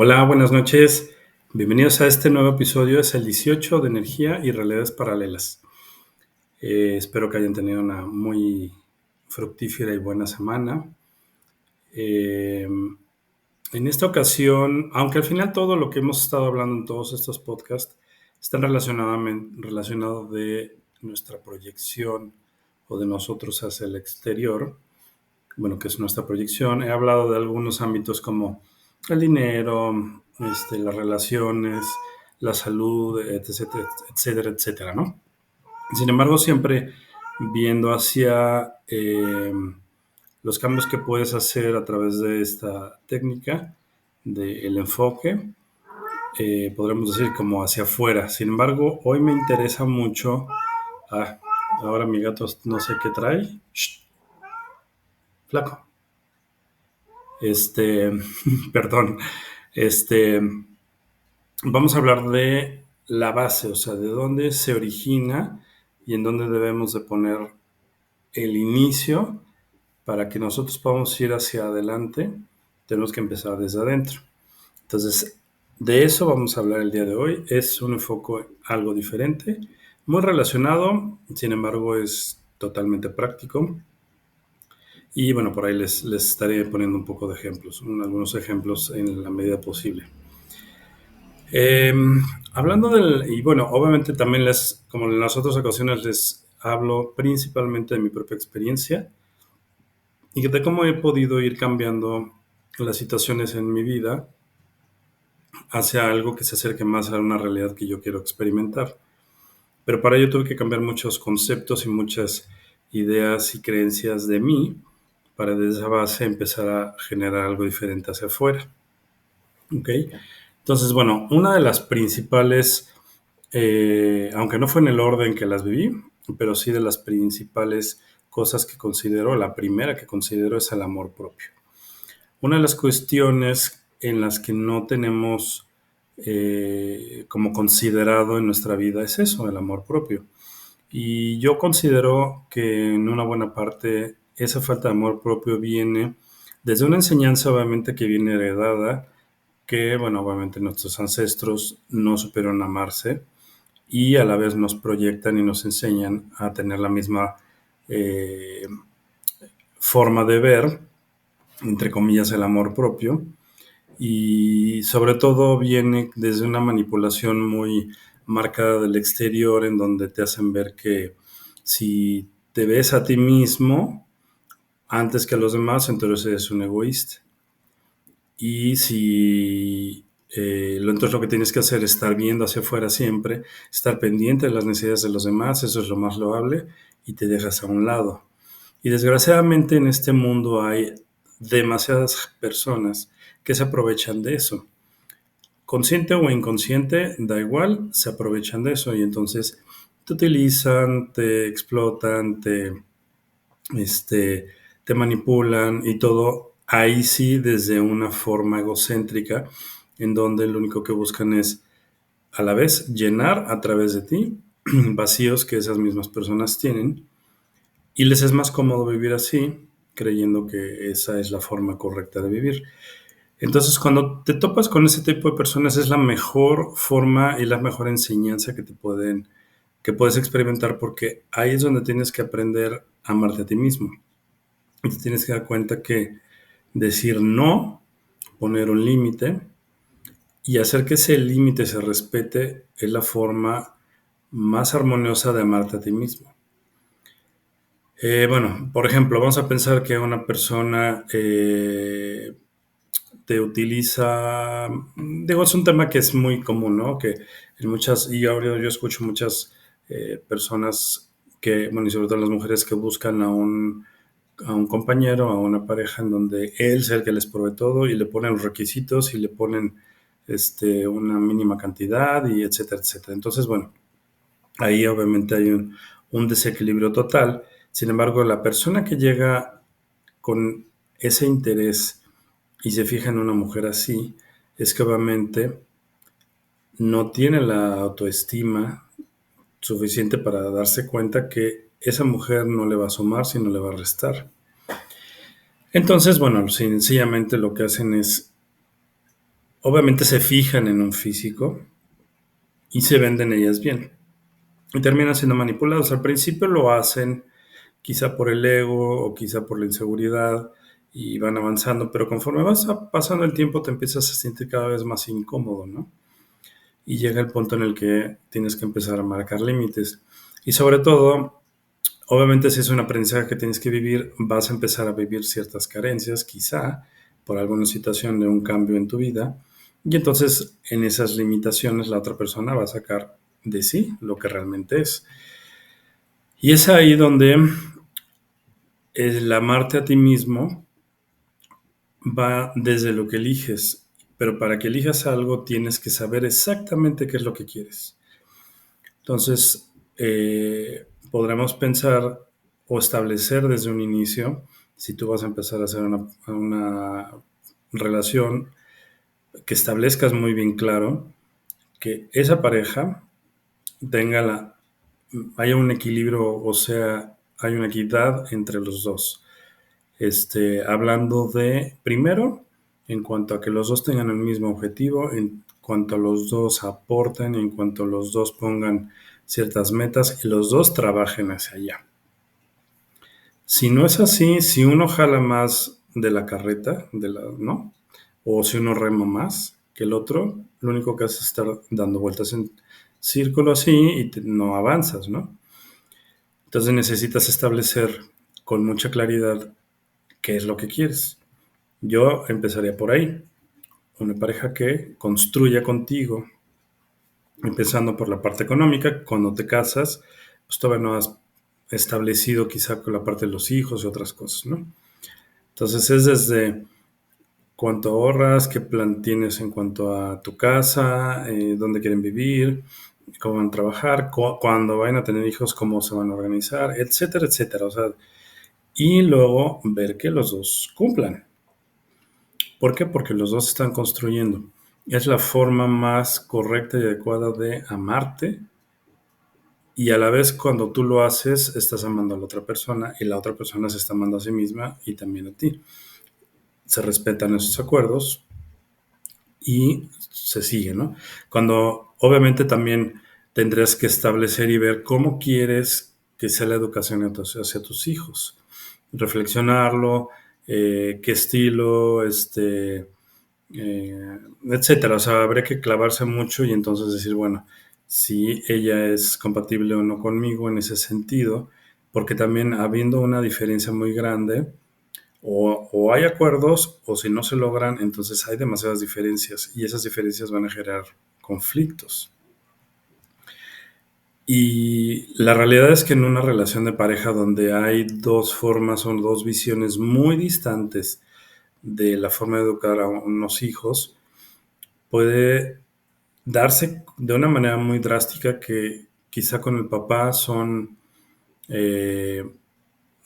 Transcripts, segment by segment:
Hola, buenas noches. Bienvenidos a este nuevo episodio. Es el 18 de Energía y Realidades Paralelas. Espero que hayan tenido una muy fructífera y buena semana. Eh, en esta ocasión, aunque al final todo lo que hemos estado hablando en todos estos podcasts está relacionado de nuestra proyección o de nosotros hacia el exterior, bueno, que es nuestra proyección. He hablado de algunos ámbitos como el dinero, las relaciones, la salud, etcétera, etcétera, etcétera, ¿no? Sin embargo, siempre viendo hacia los cambios que puedes hacer a través de esta técnica del enfoque, podremos decir como hacia afuera. Sin embargo, hoy me interesa mucho. Ah, ahora mi gato no sé qué trae. Shh, flaco. Este, perdón, este, vamos a hablar de la base, o sea, de dónde se origina y en dónde debemos de poner el inicio para que nosotros podamos ir hacia adelante. Tenemos que empezar desde adentro. Entonces, de eso vamos a hablar el día de hoy. Es un enfoque algo diferente, muy relacionado, sin embargo, es totalmente práctico. Y bueno, por ahí les estaré poniendo un poco de ejemplos, algunos ejemplos en la medida posible. Eh, Hablando y bueno, obviamente también como en las otras ocasiones, les hablo principalmente de mi propia experiencia y de cómo he podido ir cambiando las situaciones en mi vida hacia algo que se acerque más a una realidad que yo quiero experimentar. Pero para ello tuve que cambiar muchos conceptos y muchas ideas y creencias de mí para desde esa base empezar a generar algo diferente hacia afuera. ¿Ok? Entonces, bueno, una de las principales, aunque no fue en el orden que las viví, pero sí de las principales cosas que considero, la primera que considero es el amor propio. Una de las cuestiones en las que no tenemos como considerado en nuestra vida es eso, el amor propio. Y yo considero que en una buena parte esa falta de amor propio viene desde una enseñanza obviamente que viene heredada, que bueno, obviamente nuestros ancestros no supieron amarse y a la vez nos proyectan y nos enseñan a tener la misma eh, forma de ver, entre comillas, el amor propio. Y sobre todo viene desde una manipulación muy marcada del exterior en donde te hacen ver que si te ves a ti mismo antes que a los demás, entonces eres un egoísta. Y si entonces lo que tienes que hacer es estar viendo hacia afuera siempre, estar pendiente de las necesidades de los demás, eso es lo más loable, y te dejas a un lado. Y desgraciadamente en este mundo hay demasiadas personas que se aprovechan de eso. Consciente o inconsciente, da igual, se aprovechan de eso y entonces te utilizan, te explotan, este, te manipulan y todo ahí sí desde una forma egocéntrica en donde lo único que buscan es a la vez llenar a través de ti vacíos que esas mismas personas tienen y les es más cómodo vivir así creyendo que esa es la forma correcta de vivir. Entonces, cuando te topas con ese tipo de personas es la mejor forma y la mejor enseñanza que puedes experimentar porque ahí es donde tienes que aprender a amarte a ti mismo. Y te tienes que dar cuenta que decir no, poner un límite y hacer que ese límite se respete es la forma más armoniosa de amarte a ti mismo. Bueno, por ejemplo, vamos a pensar que una persona te utiliza, digo, es un tema que es muy común, ¿no? Que en muchas, y ahora yo escucho muchas personas que, bueno, y sobre todo las mujeres que buscan a un compañero, a una pareja en donde él sea el que les provee todo y le ponen los requisitos y le ponen una mínima cantidad y etcétera, etcétera. Entonces, bueno, ahí obviamente hay un desequilibrio total. Sin embargo, la persona que llega con ese interés y se fija en una mujer así, es que obviamente no tiene la autoestima suficiente para darse cuenta que esa mujer no le va a sumar, sino le va a restar. Entonces, bueno, sencillamente lo que hacen es obviamente se fijan en un físico y se venden ellas bien. Y terminan siendo manipulados. Al principio lo hacen quizá por el ego o quizá por la inseguridad y van avanzando, pero conforme pasando el tiempo te empiezas a sentir cada vez más incómodo, ¿no? Y llega el punto en el que tienes que empezar a marcar límites. Y sobre todo, obviamente si es un aprendizaje que tienes que vivir, vas a empezar a vivir ciertas carencias, quizá por alguna situación de un cambio en tu vida, y entonces en esas limitaciones la otra persona va a sacar de sí lo que realmente es. Y es ahí donde el amarte a ti mismo va desde lo que eliges, pero para que elijas algo tienes que saber exactamente qué es lo que quieres. Entonces, podremos pensar o establecer desde un inicio, si tú vas a empezar a hacer una relación, que establezcas muy bien claro que esa pareja tenga haya un equilibrio, o sea, hay una equidad entre los dos. Hablando de, primero, en cuanto a que los dos tengan el mismo objetivo, en cuanto a los dos aporten, en cuanto a los dos pongan ciertas metas y los dos trabajen hacia allá. Si no es así, si uno jala más de la carreta, ¿no? O si uno rema más que el otro, lo único que hace es estar dando vueltas en círculo así y no avanzas, ¿no? Entonces necesitas establecer con mucha claridad qué es lo que quieres. Yo empezaría por ahí. Una pareja que construya contigo, empezando por la parte económica. Cuando te casas, pues todavía no has establecido quizá con la parte de los hijos y otras cosas, ¿no? Entonces es desde cuánto ahorras, qué plan tienes en cuanto a tu casa, dónde quieren vivir, cómo van a trabajar, cuándo van a tener hijos, cómo se van a organizar, etcétera, etcétera. O sea, y luego ver que los dos cumplan. ¿Por qué? Porque los dos están construyendo. Es la forma más correcta y adecuada de amarte y a la vez cuando tú lo haces estás amando a la otra persona y la otra persona se está amando a sí misma y también a ti. Se respetan esos acuerdos y se sigue, ¿no? Cuando obviamente también tendrás que establecer y ver cómo quieres que sea la educación hacia tus hijos. Reflexionarlo, qué estilo, etcétera. O sea, habría que clavarse mucho y entonces decir, bueno, si ella es compatible o no conmigo en ese sentido, porque también habiendo una diferencia muy grande, o hay acuerdos o si no se logran, entonces hay demasiadas diferencias y esas diferencias van a generar conflictos. Y la realidad es que en una relación de pareja donde hay dos formas o dos visiones muy distantes de la forma de educar a unos hijos, puede darse de una manera muy drástica que quizá con el papá son eh,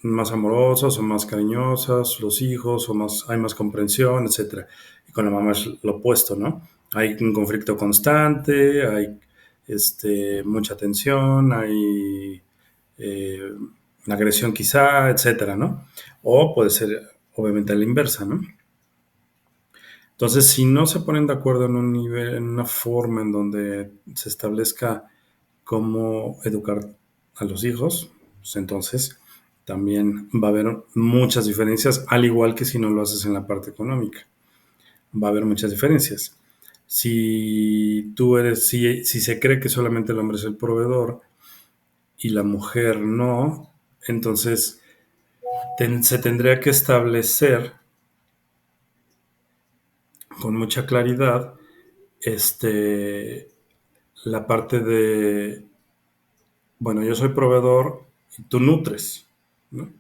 más amorosos o más cariñosos, los hijos, hay más comprensión, etcétera. Y con la mamá es lo opuesto, ¿no? Hay un conflicto constante, hay mucha tensión, hay eh, agresión quizá, etcétera, ¿no? O puede ser obviamente a la inversa, ¿no? Entonces, si no se ponen de acuerdo en un nivel, en una forma en donde se establezca cómo educar a los hijos, pues entonces también va a haber muchas diferencias, al igual que si no lo haces en la parte económica. Va a haber muchas diferencias. Si se cree que solamente el hombre es el proveedor y la mujer no, entonces se tendría que establecer con mucha claridad la parte de, bueno, yo soy proveedor y tú nutres, ¿no?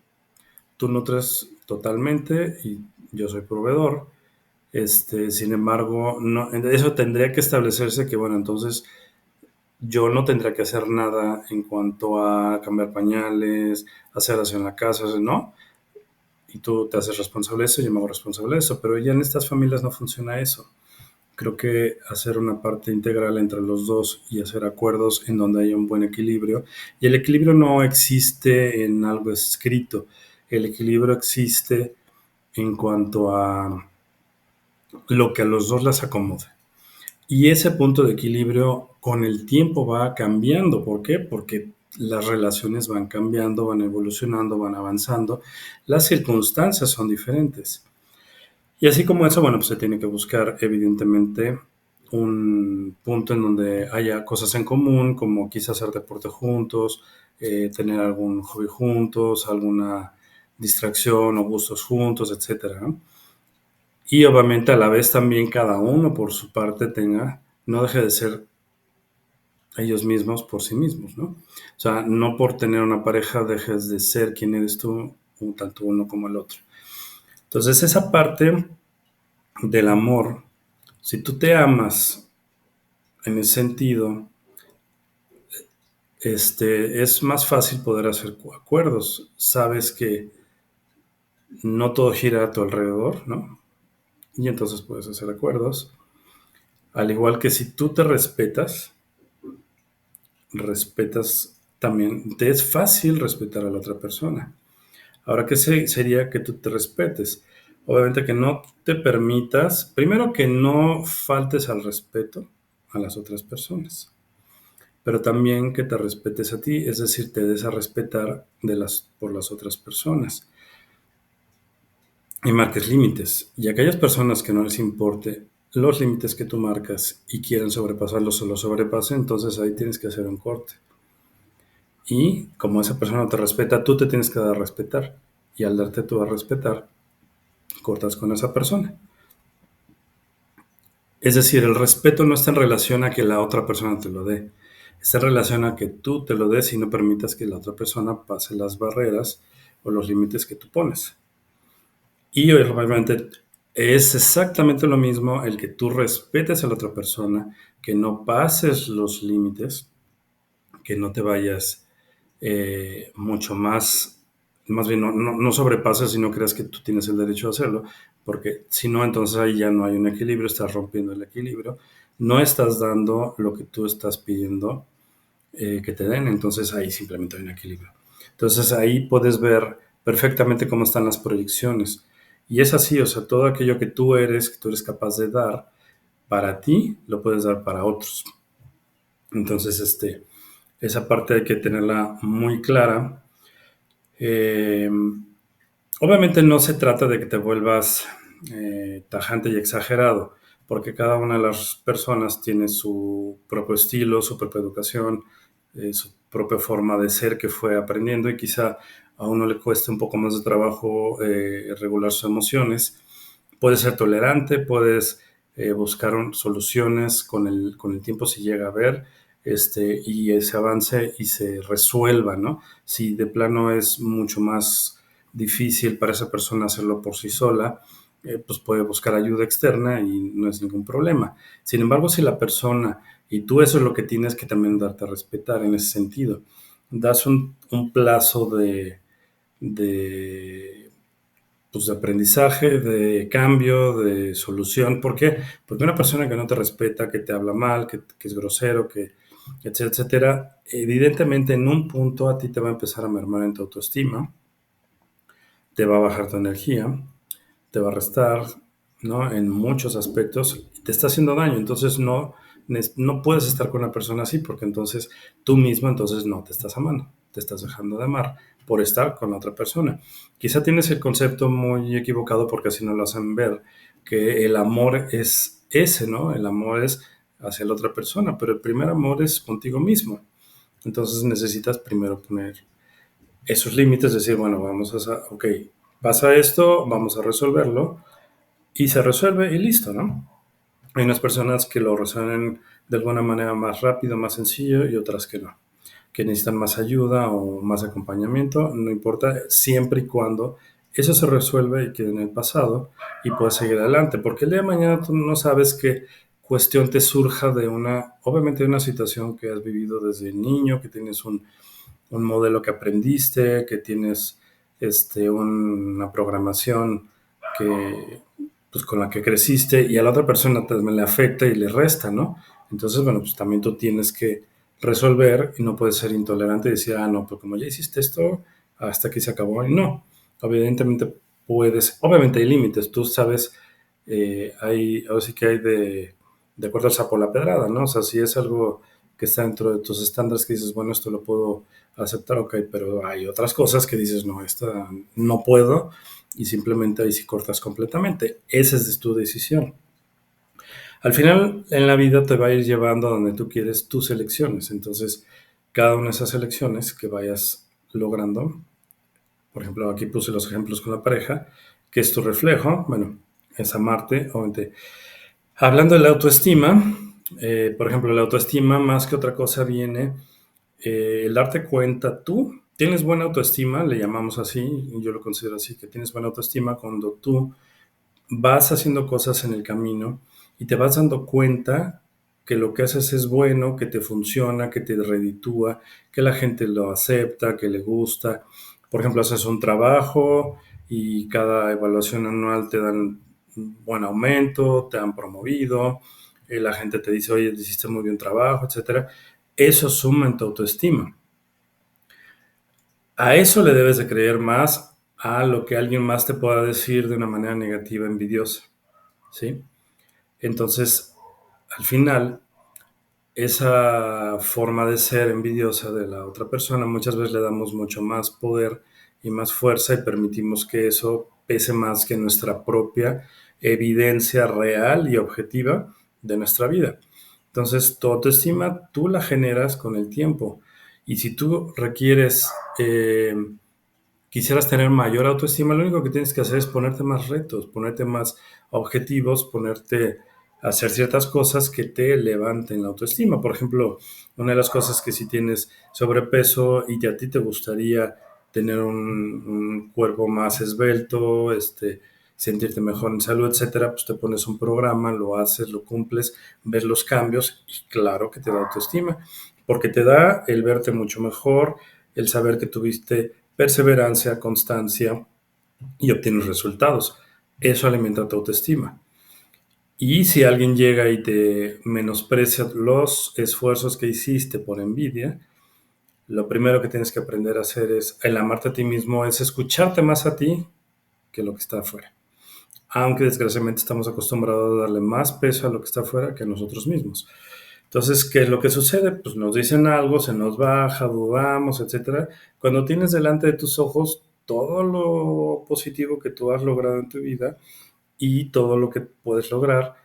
Tú nutres totalmente y yo soy proveedor. Sin embargo, no, eso tendría que establecerse que, bueno, entonces yo no tendría que hacer nada en cuanto a cambiar pañales, hacer aseo en la casa, ¿no? Y tú te haces responsable de eso, yo me hago responsable de eso, pero ya en estas familias no funciona eso. Creo que hacer una parte integral entre los dos y hacer acuerdos en donde haya un buen equilibrio. Y el equilibrio no existe en algo escrito, el equilibrio existe en cuanto a lo que a los dos les acomode. Y ese punto de equilibrio con el tiempo va cambiando. ¿Por qué? Porque las relaciones van cambiando, van evolucionando, van avanzando, las circunstancias son diferentes. Y así como eso, bueno, pues se tiene que buscar evidentemente un punto en donde haya cosas en común, como quizás hacer deporte juntos, tener algún hobby juntos, alguna distracción o gustos juntos, etcétera, ¿no? Y obviamente a la vez también cada uno por su parte no deje de ser ellos mismos por sí mismos, ¿no? O sea, no por tener una pareja dejes de ser quien eres tú, tanto uno como el otro. Entonces esa parte del amor, si tú te amas en ese sentido, es más fácil poder hacer acuerdos. Sabes que no todo gira a tu alrededor, ¿no? Y entonces puedes hacer acuerdos. Al igual que si tú te respetas también, te es fácil respetar a la otra persona. Ahora, ¿qué sería que tú te respetes? Obviamente que no te permitas, primero que no faltes al respeto a las otras personas, pero también que te respetes a ti, es decir, te des a respetar por las otras personas y marques límites. Y aquellas personas que no les importe los límites que tú marcas y quieren sobrepasarlos o los sobrepasen, entonces ahí tienes que hacer un corte. Y como esa persona te respeta, tú te tienes que dar a respetar. Y al darte tú a respetar, cortas con esa persona. Es decir, el respeto no está en relación a que la otra persona te lo dé. Está en relación a que tú te lo des y no permitas que la otra persona pase las barreras o los límites que tú pones. Y obviamente es exactamente lo mismo el que tú respetes a la otra persona, que no pases los límites, que no te vayas mucho más bien no sobrepases si no creas que tú tienes el derecho a hacerlo, porque si no, entonces ahí ya no hay un equilibrio, estás rompiendo el equilibrio, no estás dando lo que tú estás pidiendo que te den, entonces ahí simplemente hay un equilibrio. Entonces ahí puedes ver perfectamente cómo están las proyecciones. Y es así, o sea, todo aquello que tú eres capaz de dar para ti, lo puedes dar para otros. Entonces, esa parte hay que tenerla muy clara. Eh, Obviamente no se trata de que te vuelvas tajante y exagerado, porque cada una de las personas tiene su propio estilo, su propia educación, su propia forma de ser que fue aprendiendo y quizá a uno le cueste un poco más de trabajo regular sus emociones. Puedes ser tolerante, puedes buscar soluciones con el tiempo si llega a ver, y ese avance y se resuelva, ¿no? Si de plano es mucho más difícil para esa persona hacerlo por sí sola, pues puede buscar ayuda externa y no es ningún problema. Sin embargo, si la persona, y tú eso es lo que tienes que también darte a respetar en ese sentido, das un plazo de, pues, de aprendizaje, de cambio, de solución. ¿Por qué? Porque una persona que no te respeta, que te habla mal, que es grosero, etcétera, etcétera, evidentemente en un punto a ti te va a empezar a mermar en tu autoestima, te va a bajar tu energía, te va a restar, ¿no? En muchos aspectos y te está haciendo daño. Entonces no puedes estar con una persona así porque entonces tú mismo entonces no te estás amando, te estás dejando de amar por estar con la otra persona. Quizá tienes el concepto muy equivocado porque así no lo hacen ver, que el amor es ese, ¿no? El amor es hacia la otra persona, pero el primer amor es contigo mismo. Entonces necesitas primero poner esos límites, decir, bueno, ok, pasa esto, vamos a resolverlo, y se resuelve y listo, ¿no? Hay unas personas que lo resuelven de alguna manera más rápido, más sencillo, y otras que no, que necesitan más ayuda o más acompañamiento, no importa, siempre y cuando eso se resuelve y quede en el pasado y puedas seguir adelante, porque el día de mañana tú no sabes qué cuestión te surja obviamente de una situación que has vivido desde niño, que tienes un modelo que aprendiste, que tienes una programación que, pues, con la que creciste y a la otra persona también le afecta y le resta, ¿no? Entonces, bueno, pues también tú tienes que resolver y no puedes ser intolerante y decir, ah, no, pues como ya hiciste esto, hasta aquí se acabó. Y no, evidentemente obviamente hay límites, tú sabes ahora sí que hay de acuerdo al sapo la pedrada, ¿no? O sea, si es algo que está dentro de tus estándares que dices, bueno, esto lo puedo aceptar, ok, pero hay otras cosas que dices, no, esta no puedo, y simplemente ahí sí cortas completamente. Esa es tu decisión. Al final, en la vida te va a ir llevando a donde tú quieres tus elecciones. Entonces, cada una de esas elecciones que vayas logrando, por ejemplo, aquí puse los ejemplos con la pareja, que es tu reflejo, bueno, es amarte, obviamente. Hablando de la autoestima, por ejemplo, la autoestima más que otra cosa viene el darte cuenta tú, tienes buena autoestima, le llamamos así, y yo lo considero así, que tienes buena autoestima cuando tú vas haciendo cosas en el camino y te vas dando cuenta que lo que haces es bueno, que te funciona, que te reditúa, que la gente lo acepta, que le gusta. Por ejemplo, haces un trabajo y cada evaluación anual te dan un buen aumento, te han promovido, la gente te dice, oye, hiciste muy bien trabajo, etcétera. Eso suma en tu autoestima. A eso le debes de creer más a lo que alguien más te pueda decir de una manera negativa, envidiosa, ¿sí? Entonces, al final, esa forma de ser envidiosa de la otra persona, muchas veces le damos mucho más poder y más fuerza y permitimos que eso pese más que nuestra propia evidencia real y objetiva de nuestra vida. Entonces, tu autoestima tú la generas con el tiempo. Y si tú requieres quisieras tener mayor autoestima, lo único que tienes que hacer es ponerte más retos, ponerte más objetivos, ponerte a hacer ciertas cosas que te levanten la autoestima. Por ejemplo, una de las cosas que si tienes sobrepeso y que a ti te gustaría tener un cuerpo más esbelto, sentirte mejor en salud, etcétera, pues te pones un programa, lo haces, lo cumples, ves los cambios y claro que te da autoestima, porque te da el verte mucho mejor, el saber que tuviste perseverancia, constancia y obtienes resultados. Eso alimenta tu autoestima. Y si alguien llega y te menosprecia los esfuerzos que hiciste por envidia, lo primero que tienes que aprender a hacer es el amarte a ti mismo, es escucharte más a ti que lo que está afuera. Aunque desgraciadamente estamos acostumbrados a darle más peso a lo que está afuera que a nosotros mismos. Entonces, ¿qué es lo que sucede? Pues nos dicen algo, se nos baja, dudamos, etcétera. Cuando tienes delante de tus ojos todo lo positivo que tú has logrado en tu vida y todo lo que puedes lograr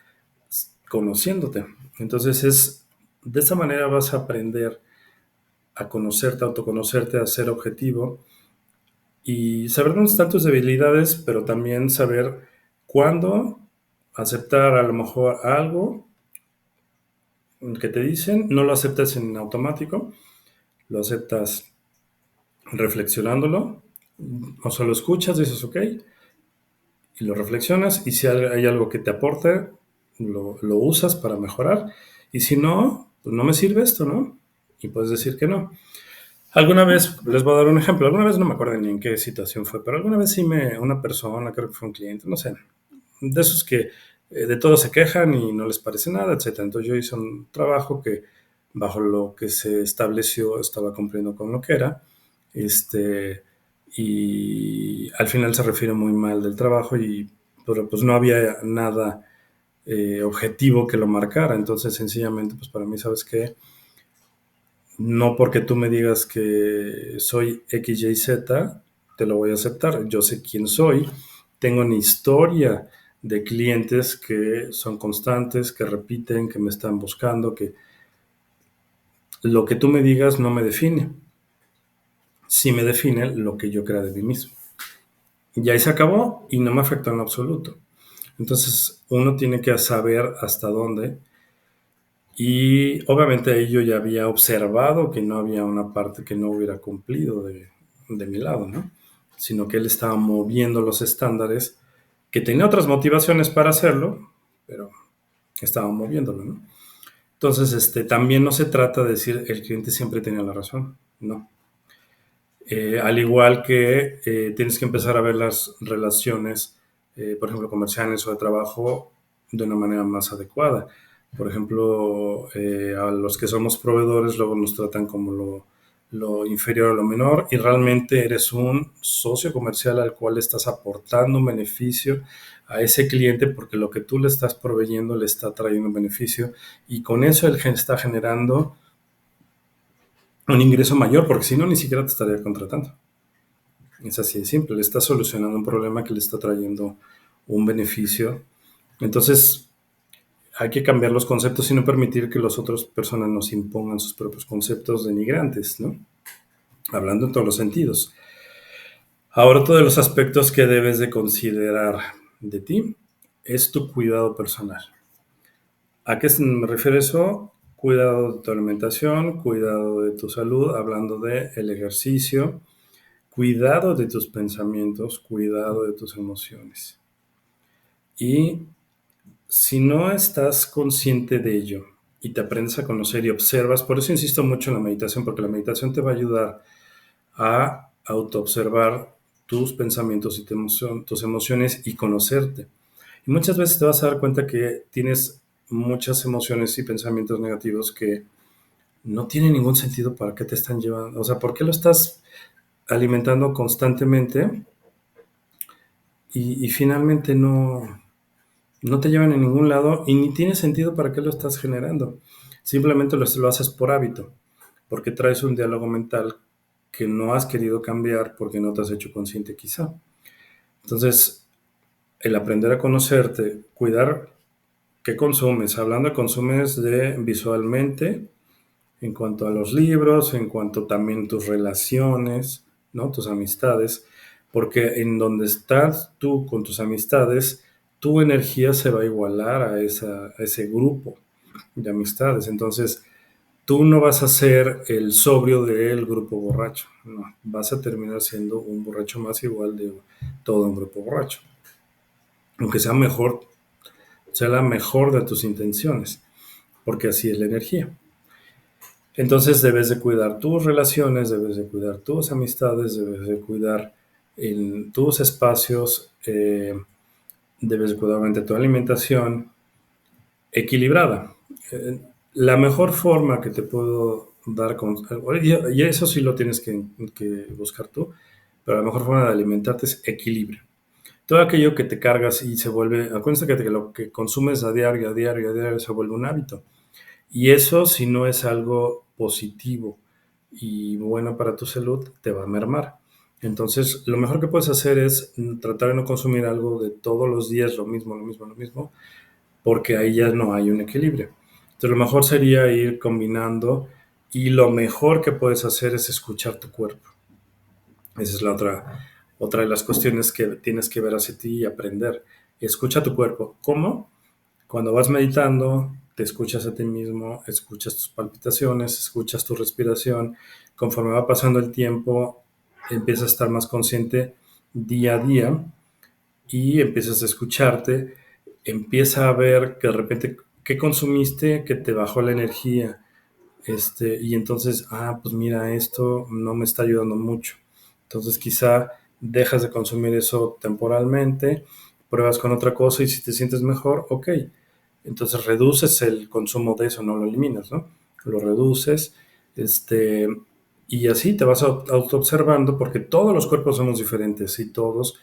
conociéndote. Entonces, de esa manera vas a aprender a conocerte, a autoconocerte, a ser objetivo y saber dónde están tus debilidades, pero también saber cuándo aceptar a lo mejor algo que te dicen, no lo aceptas en automático, lo aceptas reflexionándolo, o sea, lo escuchas, dices, ok, y lo reflexionas, y si hay algo que te aporte, lo usas para mejorar, y si no, pues no me sirve esto, ¿no? Y puedes decir que no. Alguna vez, les voy a dar un ejemplo, alguna vez no me acuerdo ni en qué situación fue, pero alguna vez sí una persona, creo que fue un cliente, no sé, de esos que de todo se quejan y no les parece nada, etcétera. Entonces yo hice un trabajo que bajo lo que se estableció estaba cumpliendo con lo que era, este, y al final se refiere muy mal del trabajo pero pues no había nada objetivo que lo marcara, entonces sencillamente pues para mí, ¿sabes qué? No porque tú me digas que soy X, Y, Z, te lo voy a aceptar. Yo sé quién soy. Tengo una historia de clientes que son constantes, que repiten, que me están buscando, que lo que tú me digas no me define. Sí me define lo que yo crea de mí mismo. Y ahí se acabó y no me afectó en lo absoluto. Entonces uno tiene que saber hasta dónde. Y obviamente ahí yo ya había observado que no había una parte que no hubiera cumplido de mi lado, ¿no? Sino que él estaba moviendo los estándares, que tenía otras motivaciones para hacerlo, pero estaba moviéndolo, ¿no? Entonces, también no se trata de decir el cliente siempre tenía la razón, no. Al igual que tienes que empezar a ver las relaciones, por ejemplo, comerciales o de trabajo, de una manera más adecuada. Por ejemplo, a los que somos proveedores luego nos tratan como lo inferior a lo menor, y realmente eres un socio comercial al cual estás aportando un beneficio a ese cliente porque lo que tú le estás proveyendo le está trayendo un beneficio, y con eso él está generando un ingreso mayor, porque si no, ni siquiera te estaría contratando. Es así de simple, le está solucionando un problema que le está trayendo un beneficio. Entonces, hay que cambiar los conceptos y no permitir que las otras personas nos impongan sus propios conceptos denigrantes, ¿no? Hablando en todos los sentidos. Ahora, otro de los aspectos que debes de considerar de ti es tu cuidado personal. ¿A qué me refiero eso? Cuidado de tu alimentación, cuidado de tu salud, hablando de el ejercicio, cuidado de tus pensamientos, cuidado de tus emociones. Y si no estás consciente de ello y te aprendes a conocer y observas, por eso insisto mucho en la meditación, porque la meditación te va a ayudar a autoobservar tus pensamientos y tus emociones y conocerte. Y muchas veces te vas a dar cuenta que tienes muchas emociones y pensamientos negativos que no tienen ningún sentido para qué te están llevando. O sea, ¿por qué lo estás alimentando constantemente y finalmente no te llevan a ningún lado y ni tiene sentido para qué lo estás generando? Simplemente lo haces por hábito, porque traes un diálogo mental que no has querido cambiar porque no te has hecho consciente quizá. Entonces, el aprender a conocerte, cuidar qué consumes. Hablando de consumes de visualmente, en cuanto a los libros, en cuanto también tus relaciones, ¿no? Tus amistades, porque en donde estás tú con tus amistades, tu energía se va a igualar a ese grupo de amistades. Entonces, tú no vas a ser el sobrio del grupo borracho, no, vas a terminar siendo un borracho más igual de todo un grupo borracho, aunque sea la mejor de tus intenciones, porque así es la energía. Entonces debes de cuidar tus relaciones, debes de cuidar tus amistades, debes de cuidar en tus espacios, debes de cuidar obviamente tu alimentación equilibrada. Eh, la mejor forma que te puedo dar, y eso sí lo tienes que buscar tú, pero la mejor forma de alimentarte es equilibrio. Todo aquello que te cargas y se vuelve, acuérdate que lo que consumes a diario, a diario, a diario, se vuelve un hábito. Y eso, si no es algo positivo y bueno para tu salud, te va a mermar. Entonces, lo mejor que puedes hacer es tratar de no consumir algo de todos los días, lo mismo, lo mismo, lo mismo, porque ahí ya no hay un equilibrio. Entonces, lo mejor sería ir combinando y lo mejor que puedes hacer es escuchar tu cuerpo. Esa es la otra de las cuestiones que tienes que ver hacia ti y aprender. Escucha tu cuerpo. ¿Cómo? Cuando vas meditando, te escuchas a ti mismo, escuchas tus palpitaciones, escuchas tu respiración. Conforme va pasando el tiempo, empiezas a estar más consciente día a día y empiezas a escucharte, empieza a ver que de repente qué consumiste que te bajó la energía, y entonces, pues mira, esto no me está ayudando mucho. Entonces quizá dejas de consumir eso temporalmente, pruebas con otra cosa y si te sientes mejor, ok. Entonces reduces el consumo de eso, no lo eliminas, ¿no? Lo reduces, y así te vas auto-observando porque todos los cuerpos somos diferentes y todos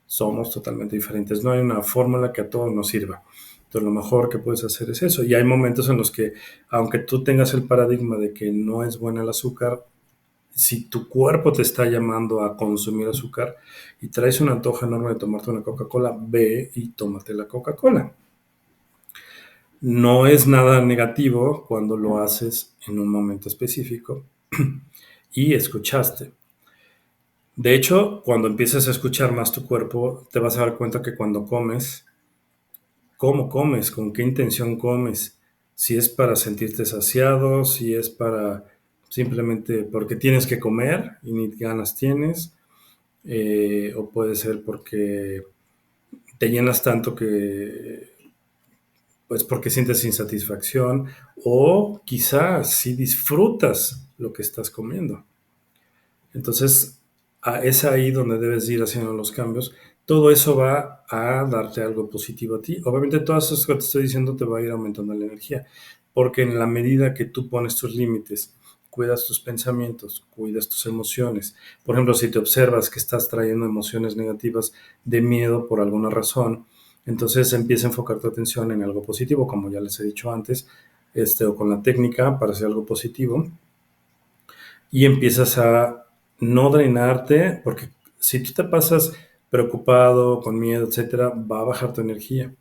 somos totalmente diferentes. No hay una fórmula que a todos nos sirva. Entonces lo mejor que puedes hacer es eso. Y hay momentos en los que, aunque tú tengas el paradigma de que no es bueno el azúcar, si tu cuerpo te está llamando a consumir azúcar y traes un antojo enorme de tomarte una Coca-Cola, ve y tómate la Coca-Cola. No es nada negativo cuando lo haces en un momento específico y escuchaste. De hecho, cuando empieces a escuchar más tu cuerpo, te vas a dar cuenta que cuando comes, cómo comes, con qué intención comes, si es para sentirte saciado, si es para simplemente porque tienes que comer y ni ganas tienes, o puede ser porque te llenas tanto que, pues porque sientes insatisfacción, o quizás si disfrutas lo que estás comiendo. Entonces, es ahí donde debes ir haciendo los cambios. Todo eso va a darte algo positivo a ti. Obviamente, todas esas cosas que te estoy diciendo te va a ir aumentando la energía, porque en la medida que tú pones tus límites cuidas tus pensamientos, cuidas tus emociones. Por ejemplo, si te observas que estás trayendo emociones negativas de miedo por alguna razón, entonces empieza a enfocar tu atención en algo positivo, como ya les he dicho antes, o con la técnica para hacer algo positivo, y empiezas a no drenarte, porque si tú te pasas preocupado, con miedo, etcétera, va a bajar tu energía.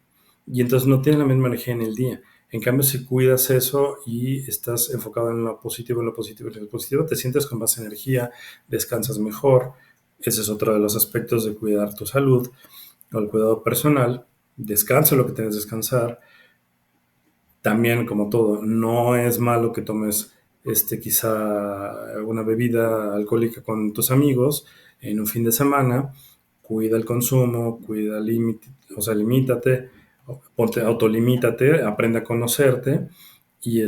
Y entonces no tienes la misma energía en el día. En cambio, si cuidas eso y estás enfocado en lo positivo, en lo positivo, en lo positivo, te sientes con más energía, descansas mejor. Ese es otro de los aspectos de cuidar tu salud o el cuidado personal. Descansa lo que tienes que descansar. También, como todo, no es malo que tomes quizá una bebida alcohólica con tus amigos en un fin de semana. Cuida el consumo, cuida límite, o sea, limítate, ponte, autolimítate, aprende a conocerte y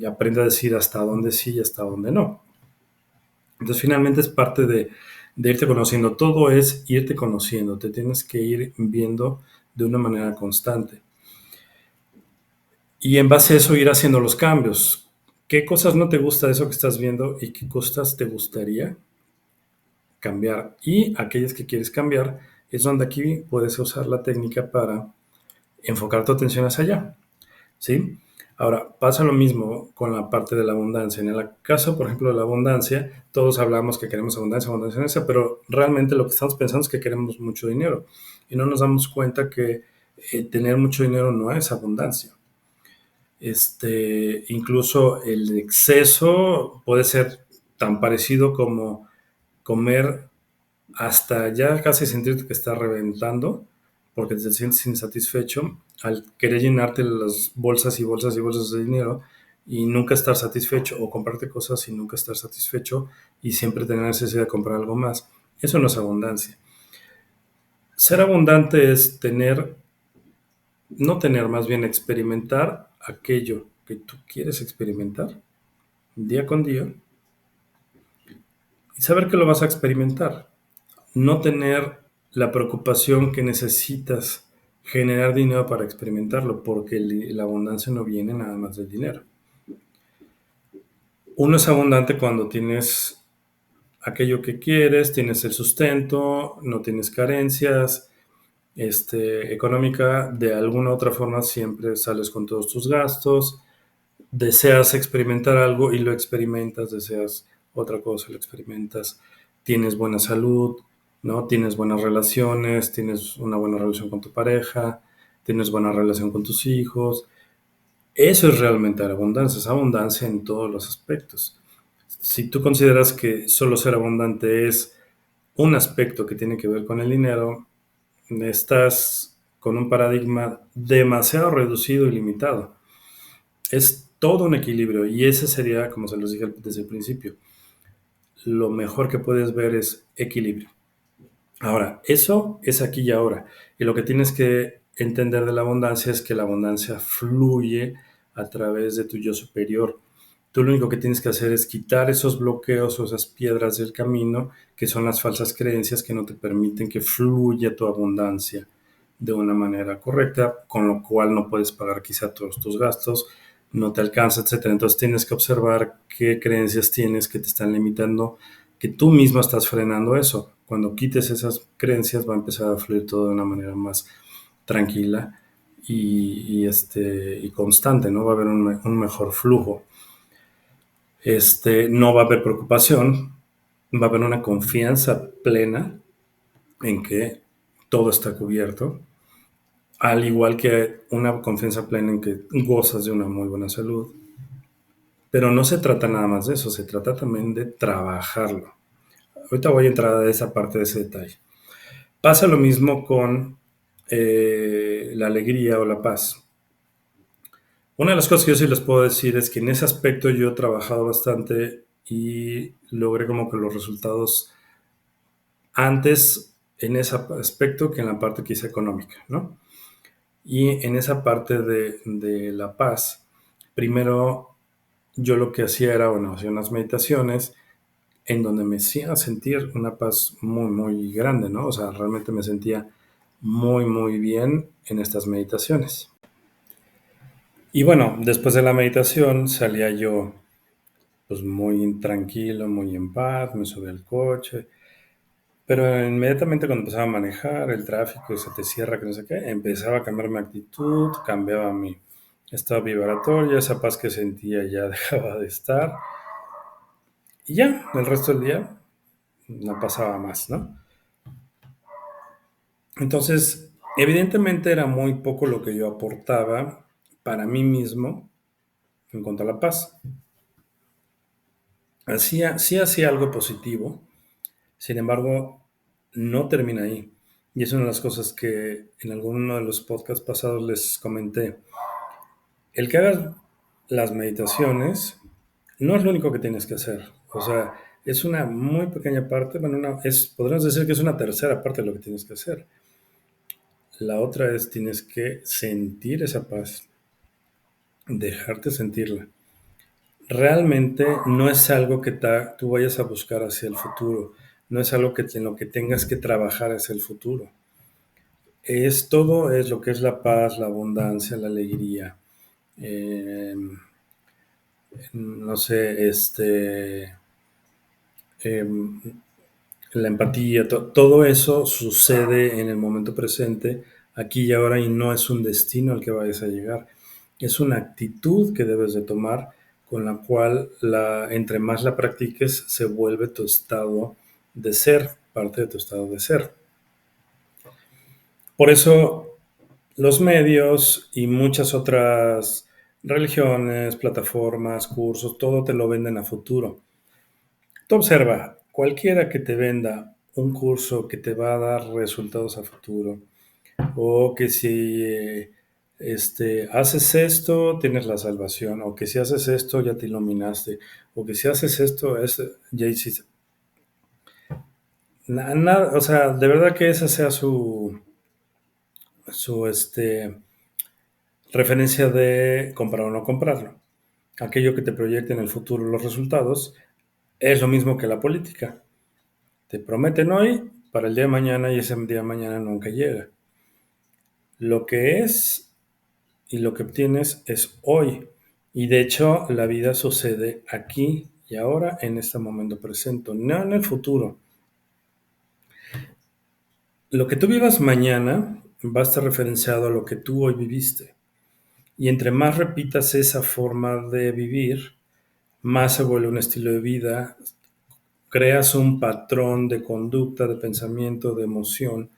aprende a decir hasta dónde sí y hasta dónde no. Entonces, finalmente es parte de irte conociendo. Todo es irte conociendo. Te tienes que ir viendo de una manera constante. Y en base a eso ir haciendo los cambios. ¿Qué cosas no te gusta de eso que estás viendo y qué cosas te gustaría cambiar? Y aquellas que quieres cambiar es donde aquí puedes usar la técnica para enfocar tu atención hacia allá, ¿sí? Ahora, pasa lo mismo con la parte de la abundancia. En el caso, por ejemplo, de la abundancia, todos hablamos que queremos abundancia, abundancia, abundancia, pero realmente lo que estamos pensando es que queremos mucho dinero y no nos damos cuenta que tener mucho dinero no es abundancia. Incluso el exceso puede ser tan parecido como comer hasta ya casi sentirte que estás reventando porque te sientes insatisfecho al querer llenarte las bolsas y bolsas y bolsas de dinero y nunca estar satisfecho o comprarte cosas y nunca estar satisfecho y siempre tener necesidad de comprar algo más. Eso no es abundancia. Ser abundante es no tener, más bien experimentar aquello que tú quieres experimentar día con día y saber que lo vas a experimentar. No tener la preocupación que necesitas generar dinero para experimentarlo, porque la abundancia no viene nada más del dinero. Uno es abundante cuando tienes aquello que quieres, tienes el sustento, no tienes carencias, económica, de alguna u otra forma siempre sales con todos tus gastos, deseas experimentar algo y lo experimentas, deseas otra cosa, lo experimentas, tienes buena salud, ¿no? Tienes buenas relaciones, tienes una buena relación con tu pareja, tienes buena relación con tus hijos. Eso es realmente la abundancia, es abundancia en todos los aspectos. Si tú consideras que solo ser abundante es un aspecto que tiene que ver con el dinero, estás con un paradigma demasiado reducido y limitado. Es todo un equilibrio y ese sería, como se los dije desde el principio, lo mejor que puedes ver es equilibrio. Ahora, eso es aquí y ahora. Y lo que tienes que entender de la abundancia es que la abundancia fluye a través de tu yo superior. Tú lo único que tienes que hacer es quitar esos bloqueos o esas piedras del camino, que son las falsas creencias que no te permiten que fluya tu abundancia de una manera correcta, con lo cual no puedes pagar quizá todos tus gastos, no te alcanza, etcétera. Entonces tienes que observar qué creencias tienes que te están limitando, que tú mismo estás frenando eso. Cuando quites esas creencias va a empezar a fluir todo de una manera más tranquila y constante, ¿no? Va a haber un mejor flujo. No va a haber preocupación, va a haber una confianza plena en que todo está cubierto, al igual que una confianza plena en que gozas de una muy buena salud. Pero no se trata nada más de eso, se trata también de trabajarlo. Ahorita voy a entrar a esa parte de ese detalle. Pasa lo mismo con la alegría o la paz. Una de las cosas que yo sí les puedo decir es que en ese aspecto yo he trabajado bastante y logré como que los resultados antes en ese aspecto que en la parte quizá económica, ¿no? Y en esa parte de la paz, primero yo lo que hacía era, bueno, hacía unas meditaciones en donde me hacía sentir una paz muy, muy grande, ¿no? O sea, realmente me sentía muy, muy bien en estas meditaciones. Y bueno, después de la meditación salía yo pues muy tranquilo, muy en paz, me subí al coche, pero inmediatamente cuando empezaba a manejar, el tráfico se te cierra, que no sé qué, empezaba a cambiar mi actitud, cambiaba mi estado vibratorio, esa paz que sentía ya dejaba de estar, y ya, el resto del día no pasaba más, ¿no? Entonces, evidentemente era muy poco lo que yo aportaba para mí mismo en cuanto a la paz. Sí hacía algo positivo, sin embargo, no termina ahí. Y es una de las cosas que en alguno de los podcasts pasados les comenté. El que hagas las meditaciones no es lo único que tienes que hacer. O sea, es una muy pequeña parte, bueno, podríamos decir que es una tercera parte de lo que tienes que hacer. La otra es tienes que sentir esa paz, dejarte sentirla. Realmente no es algo que tú vayas a buscar hacia el futuro, no es algo que en lo que tengas que trabajar hacia el futuro. Es todo, es lo que es la paz, la abundancia, la alegría, eh, no sé, eh, la empatía, todo eso sucede en el momento presente, aquí y ahora, y no es un destino al que vayas a llegar. Es una actitud que debes de tomar con la cual entre más la practiques se vuelve tu estado de ser, parte de tu estado de ser. Por eso los medios y muchas otras religiones, plataformas, cursos, todo te lo venden a futuro. Tú observa, cualquiera que te venda un curso que te va a dar resultados a futuro, o que si haces esto, tienes la salvación, o que si haces esto, ya te iluminaste, o que si haces esto, ya hiciste. O sea, de verdad que esa sea su referencia de comprar o no comprarlo. Aquello que te proyecte en el futuro los resultados es lo mismo que la política. Te prometen hoy para el día de mañana y ese día de mañana nunca llega. Lo que es y lo que obtienes es hoy. Y de hecho la vida sucede aquí y ahora en este momento presente, no en el futuro. Lo que tú vivas mañana va a estar referenciado a lo que tú hoy viviste. Y entre más repitas esa forma de vivir, más se vuelve un estilo de vida, creas un patrón de conducta, de pensamiento, de emoción,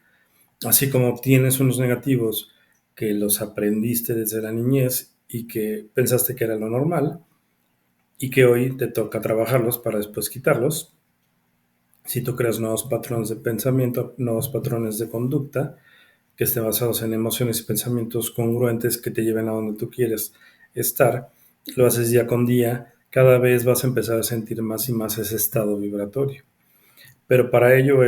así como obtienes unos negativos que los aprendiste desde la niñez y que pensaste que era lo normal y que hoy te toca trabajarlos para después quitarlos. Si tú creas nuevos patrones de pensamiento, nuevos patrones de conducta que estén basados en emociones y pensamientos congruentes que te lleven a donde tú quieres estar, lo haces día con día, cada vez vas a empezar a sentir más y más ese estado vibratorio. Pero para ello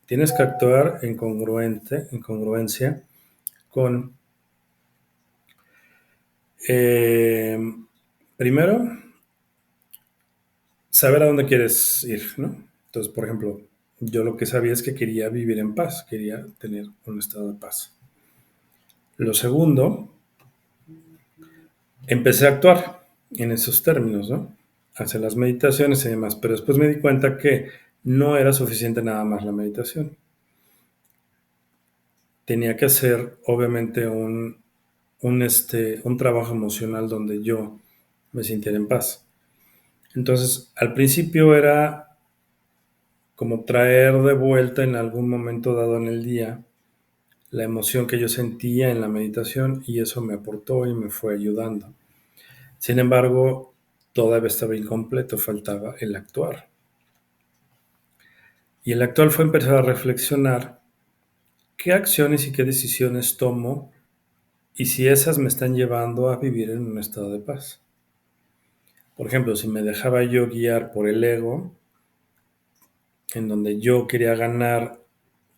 tienes que actuar en congruencia con, eh, primero, saber a dónde quieres ir, ¿no? Entonces, por ejemplo, yo lo que sabía es que quería vivir en paz, quería tener un estado de paz. Lo segundo, empecé a actuar en esos términos, ¿no? Hacer las meditaciones y demás, pero después me di cuenta que no era suficiente nada más la meditación. Tenía que hacer, obviamente, un trabajo emocional donde yo me sintiera en paz. Entonces, al principio era como traer de vuelta en algún momento dado en el día la emoción que yo sentía en la meditación y eso me aportó y me fue ayudando. Sin embargo, todavía estaba incompleto, faltaba el actuar. Y el actual fue empezar a reflexionar qué acciones y qué decisiones tomo y si esas me están llevando a vivir en un estado de paz. Por ejemplo, si me dejaba yo guiar por el ego, en donde yo quería ganar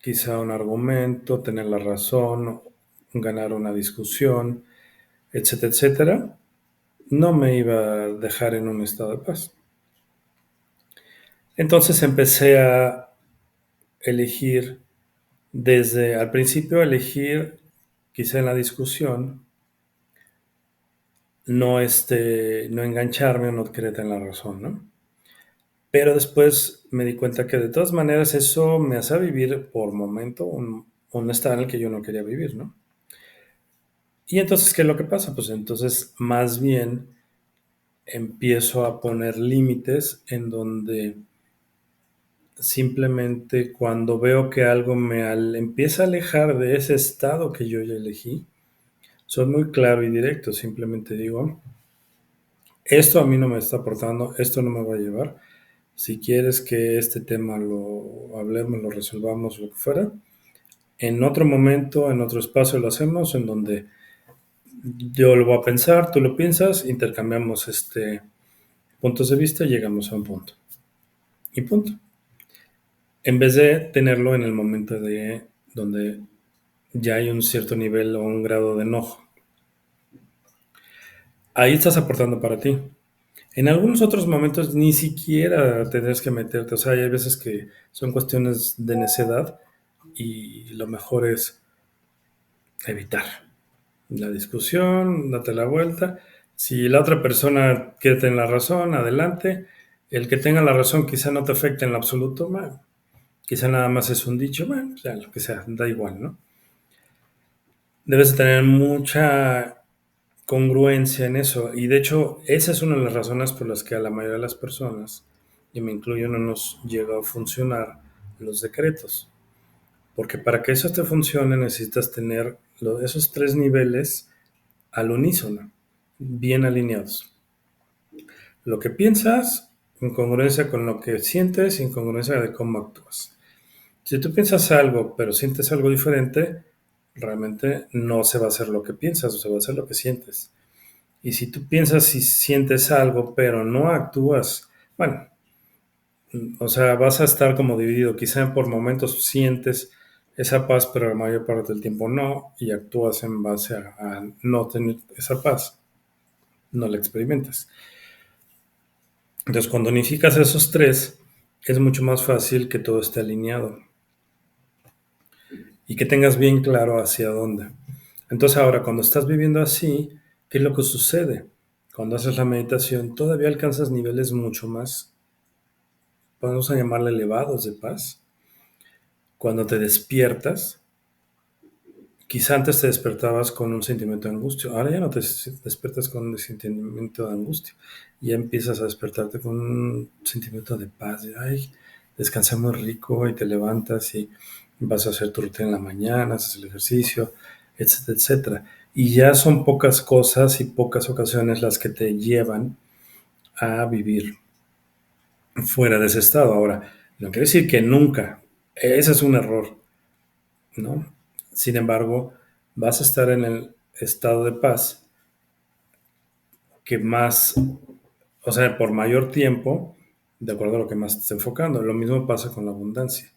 quizá un argumento, tener la razón, ganar una discusión, etcétera, etcétera, no me iba a dejar en un estado de paz. Entonces empecé a elegir al principio elegir quizá en la discusión no engancharme o no querer tener la razón, ¿no? Pero después me di cuenta que de todas maneras eso me hacía vivir por momento un estado en el que yo no quería vivir, ¿no? Y entonces, ¿qué es lo que pasa? Pues entonces más bien empiezo a poner límites en donde simplemente cuando veo que algo empieza a alejar de ese estado que yo ya elegí, soy muy claro y directo, simplemente digo, esto a mí no me está aportando, esto no me va a llevar. Si quieres que este tema lo hablemos, lo resolvamos, lo que fuera, en otro momento, en otro espacio lo hacemos, en donde yo lo voy a pensar, tú lo piensas, intercambiamos puntos de vista y llegamos a un punto. Y punto. En vez de tenerlo en el momento de donde ya hay un cierto nivel o un grado de enojo. Ahí estás aportando para ti. En algunos otros momentos ni siquiera tendrás que meterte. O sea, hay veces que son cuestiones de necedad y lo mejor es evitar la discusión, date la vuelta. Si la otra persona quiere tener la razón, adelante. El que tenga la razón quizá no te afecte en lo absoluto, bueno, quizá nada más es un dicho, bueno, ya lo que sea, da igual, ¿no? Debes de tener mucha congruencia en eso. Y de hecho, esa es una de las razones por las que a la mayoría de las personas, y me incluyo, no nos llega a funcionar los decretos. Porque para que eso te funcione necesitas tener esos tres niveles al unísono, bien alineados. Lo que piensas, en congruencia con lo que sientes y en congruencia de cómo actúas. Si tú piensas algo, pero sientes algo diferente, realmente no se va a hacer lo que piensas, o se va a hacer lo que sientes. Y si tú piensas y sientes algo, pero no actúas, bueno, o sea, vas a estar como dividido. Quizá por momentos sientes esa paz, pero la mayor parte del tiempo no, y actúas en base a no tener esa paz, no la experimentas. Entonces, cuando unificas esos tres, es mucho más fácil que todo esté alineado y que tengas bien claro hacia dónde. Entonces, ahora, cuando estás viviendo así, ¿qué es lo que sucede? Cuando haces la meditación, todavía alcanzas niveles mucho más, vamos a llamarle elevados de paz. Cuando te despiertas, quizá antes te despertabas con un sentimiento de angustia, ahora ya no te despiertas con un sentimiento de angustia, ya empiezas a despertarte con un sentimiento de paz, de ay, descansé muy rico y te levantas y vas a hacer tu rutina en la mañana, haces el ejercicio, etcétera, etcétera. Y ya son pocas cosas y pocas ocasiones las que te llevan a vivir fuera de ese estado. Ahora, no quiere decir que nunca, ese es un error, ¿no? Sin embargo, vas a estar en el estado de paz que más, o sea, por mayor tiempo, de acuerdo a lo que más te estés enfocando. Lo mismo pasa con la abundancia.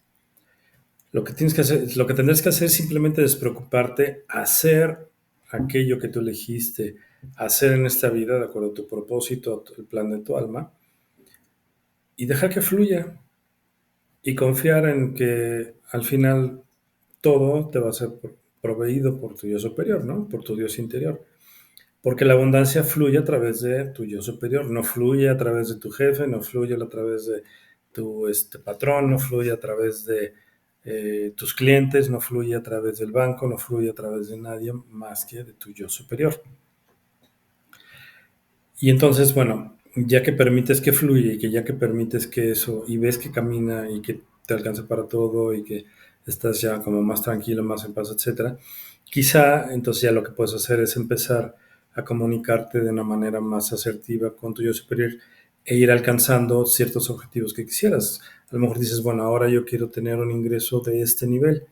Lo que tienes que hacer, lo que tendrás que hacer es simplemente despreocuparte, hacer aquello que tú elegiste hacer en esta vida, de acuerdo a tu propósito, el plan de tu alma, y dejar que fluya y confiar en que al final todo te va a ser proveído por tu yo superior, ¿no? Por tu Dios interior. Porque la abundancia fluye a través de tu yo superior, no fluye a través de tu jefe, no fluye a través de tu patrón, no fluye a través de tus clientes, no fluye a través del banco, no fluye a través de nadie más que de tu yo superior. Y entonces, bueno, ya que permites que fluya y que ya que permites que eso, y ves que camina y que te alcanza para todo y que estás ya como más tranquilo, más en paz, etcétera, quizá entonces ya lo que puedes hacer es empezar a comunicarte de una manera más asertiva con tu yo superior e ir alcanzando ciertos objetivos que quisieras. A lo mejor dices, bueno, ahora yo quiero tener un ingreso de este nivel.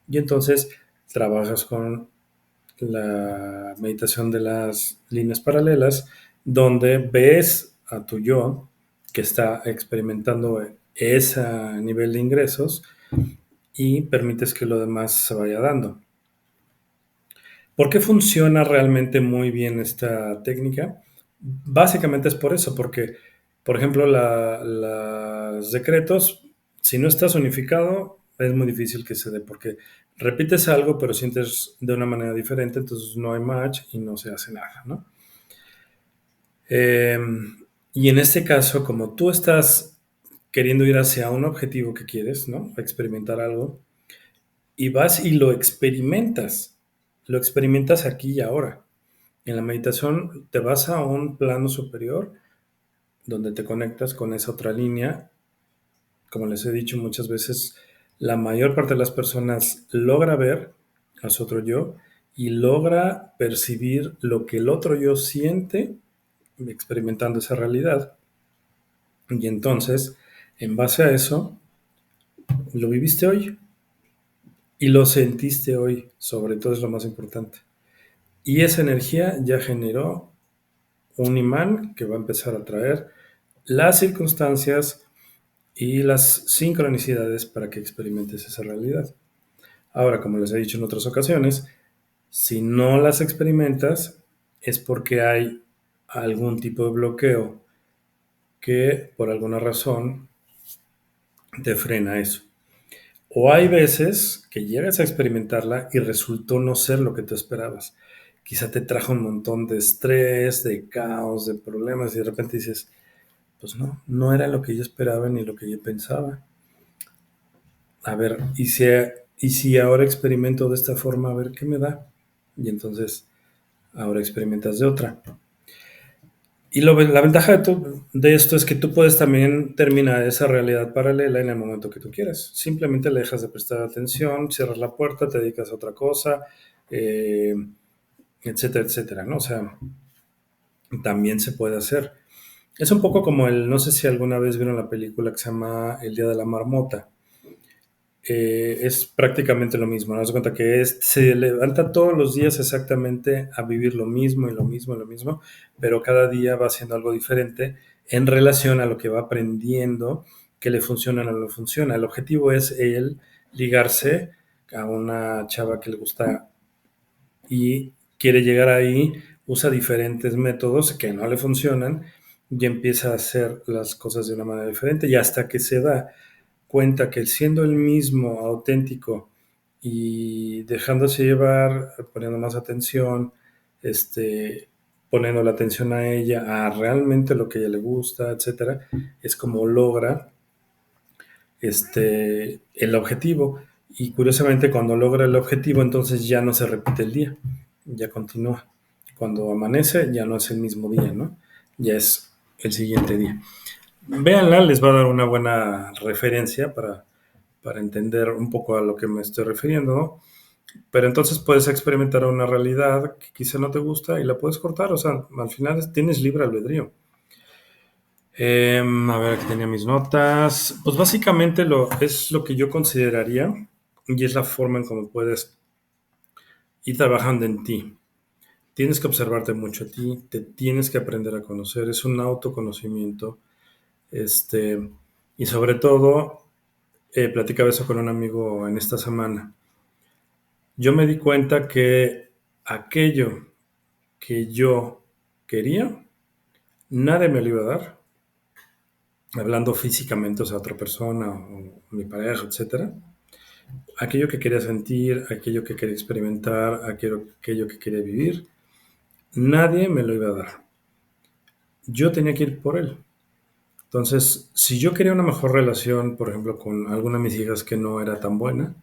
Y entonces trabajas con la meditación de las líneas paralelas, donde ves a tu yo que está experimentando ese nivel de ingresos y permites que lo demás se vaya dando. ¿Por qué funciona realmente muy bien esta técnica? Básicamente es por eso, porque, por ejemplo, los decretos, si no estás unificado, es muy difícil que se dé, porque repites algo, pero sientes de una manera diferente, entonces no hay match y no se hace nada, ¿no? Eh, y en este caso, como tú estás queriendo ir hacia un objetivo que quieres, ¿no? Experimentar algo, y vas y lo experimentas aquí y ahora. En la meditación te vas a un plano superior donde te conectas con esa otra línea. Como les he dicho muchas veces, la mayor parte de las personas logra ver a su otro yo y logra percibir lo que el otro yo siente experimentando esa realidad. Y entonces, en base a eso, lo viviste hoy y lo sentiste hoy, sobre todo es lo más importante. Y esa energía ya generó un imán que va a empezar a traer las circunstancias y las sincronicidades para que experimentes esa realidad. Ahora, como les he dicho en otras ocasiones, si no las experimentas es porque hay algún tipo de bloqueo que por alguna razón te frena eso. O hay veces que llegas a experimentarla y resultó no ser lo que tú esperabas. Quizá te trajo un montón de estrés, de caos, de problemas y de repente dices, pues no, no era lo que yo esperaba ni lo que yo pensaba. A ver, y si ahora experimento de esta forma, a ver qué me da. Y entonces ahora experimentas de otra. Y la ventaja de esto es que tú puedes también terminar esa realidad paralela en el momento que tú quieras. Simplemente le dejas de prestar atención, cierras la puerta, te dedicas a otra cosa, eh, etcétera, etcétera, ¿no? O sea, también se puede hacer. Es un poco como no sé si alguna vez vieron la película que se llama El Día de la Marmota. Es prácticamente lo mismo, ¿no? Haz de cuenta que se levanta todos los días exactamente a vivir lo mismo y lo mismo y lo mismo, pero cada día va haciendo algo diferente en relación a lo que va aprendiendo, que le funciona o no le funciona. El objetivo es él ligarse a una chava que le gusta y quiere llegar ahí, usa diferentes métodos que no le funcionan y empieza a hacer las cosas de una manera diferente y hasta que se da cuenta que siendo el mismo auténtico y dejándose llevar, poniendo más atención, este, poniendo la atención a ella, a realmente lo que a ella le gusta, etcétera, es como logra el objetivo. Y curiosamente, cuando logra el objetivo, entonces ya no se repite el día, ya continúa. Cuando amanece, ya no es el mismo día, ¿no? Ya es el siguiente día. Véanla, les va a dar una buena referencia para entender un poco a lo que me estoy refiriendo, ¿no? Pero entonces puedes experimentar una realidad que quizá no te gusta y la puedes cortar, o sea, al final tienes libre albedrío. A ver, aquí tenía mis notas. Pues básicamente es lo que yo consideraría y es la forma en cómo puedes ir trabajando en ti. Tienes que observarte mucho a ti, te tienes que aprender a conocer, es un autoconocimiento. Este, y sobre todo, platicaba eso con un amigo en esta semana. Yo me di cuenta que aquello que yo quería, nadie me lo iba a dar, hablando físicamente, o sea, otra persona, o mi pareja, etcétera. Aquello que quería sentir, aquello que quería experimentar, aquello que quería vivir, nadie me lo iba a dar. Yo tenía que ir por él. Entonces, si yo quería una mejor relación, por ejemplo, con alguna de mis hijas que no era tan buena,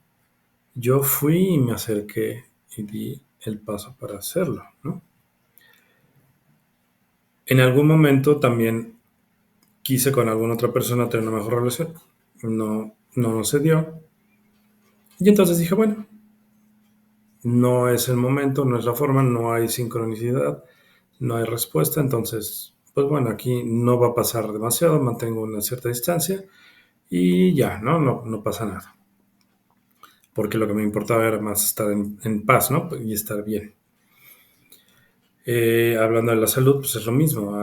yo fui y me acerqué y di el paso para hacerlo, ¿no? En algún momento también quise con alguna otra persona tener una mejor relación. No, no se dio. Y entonces dije, bueno, no es el momento, no es la forma, no hay sincronicidad, no hay respuesta. Entonces, pues bueno, aquí no va a pasar demasiado, mantengo una cierta distancia y ya, ¿no? No pasa nada. Porque lo que me importaba era más estar en paz, ¿no? Y estar bien. Hablando de la salud, pues es lo mismo.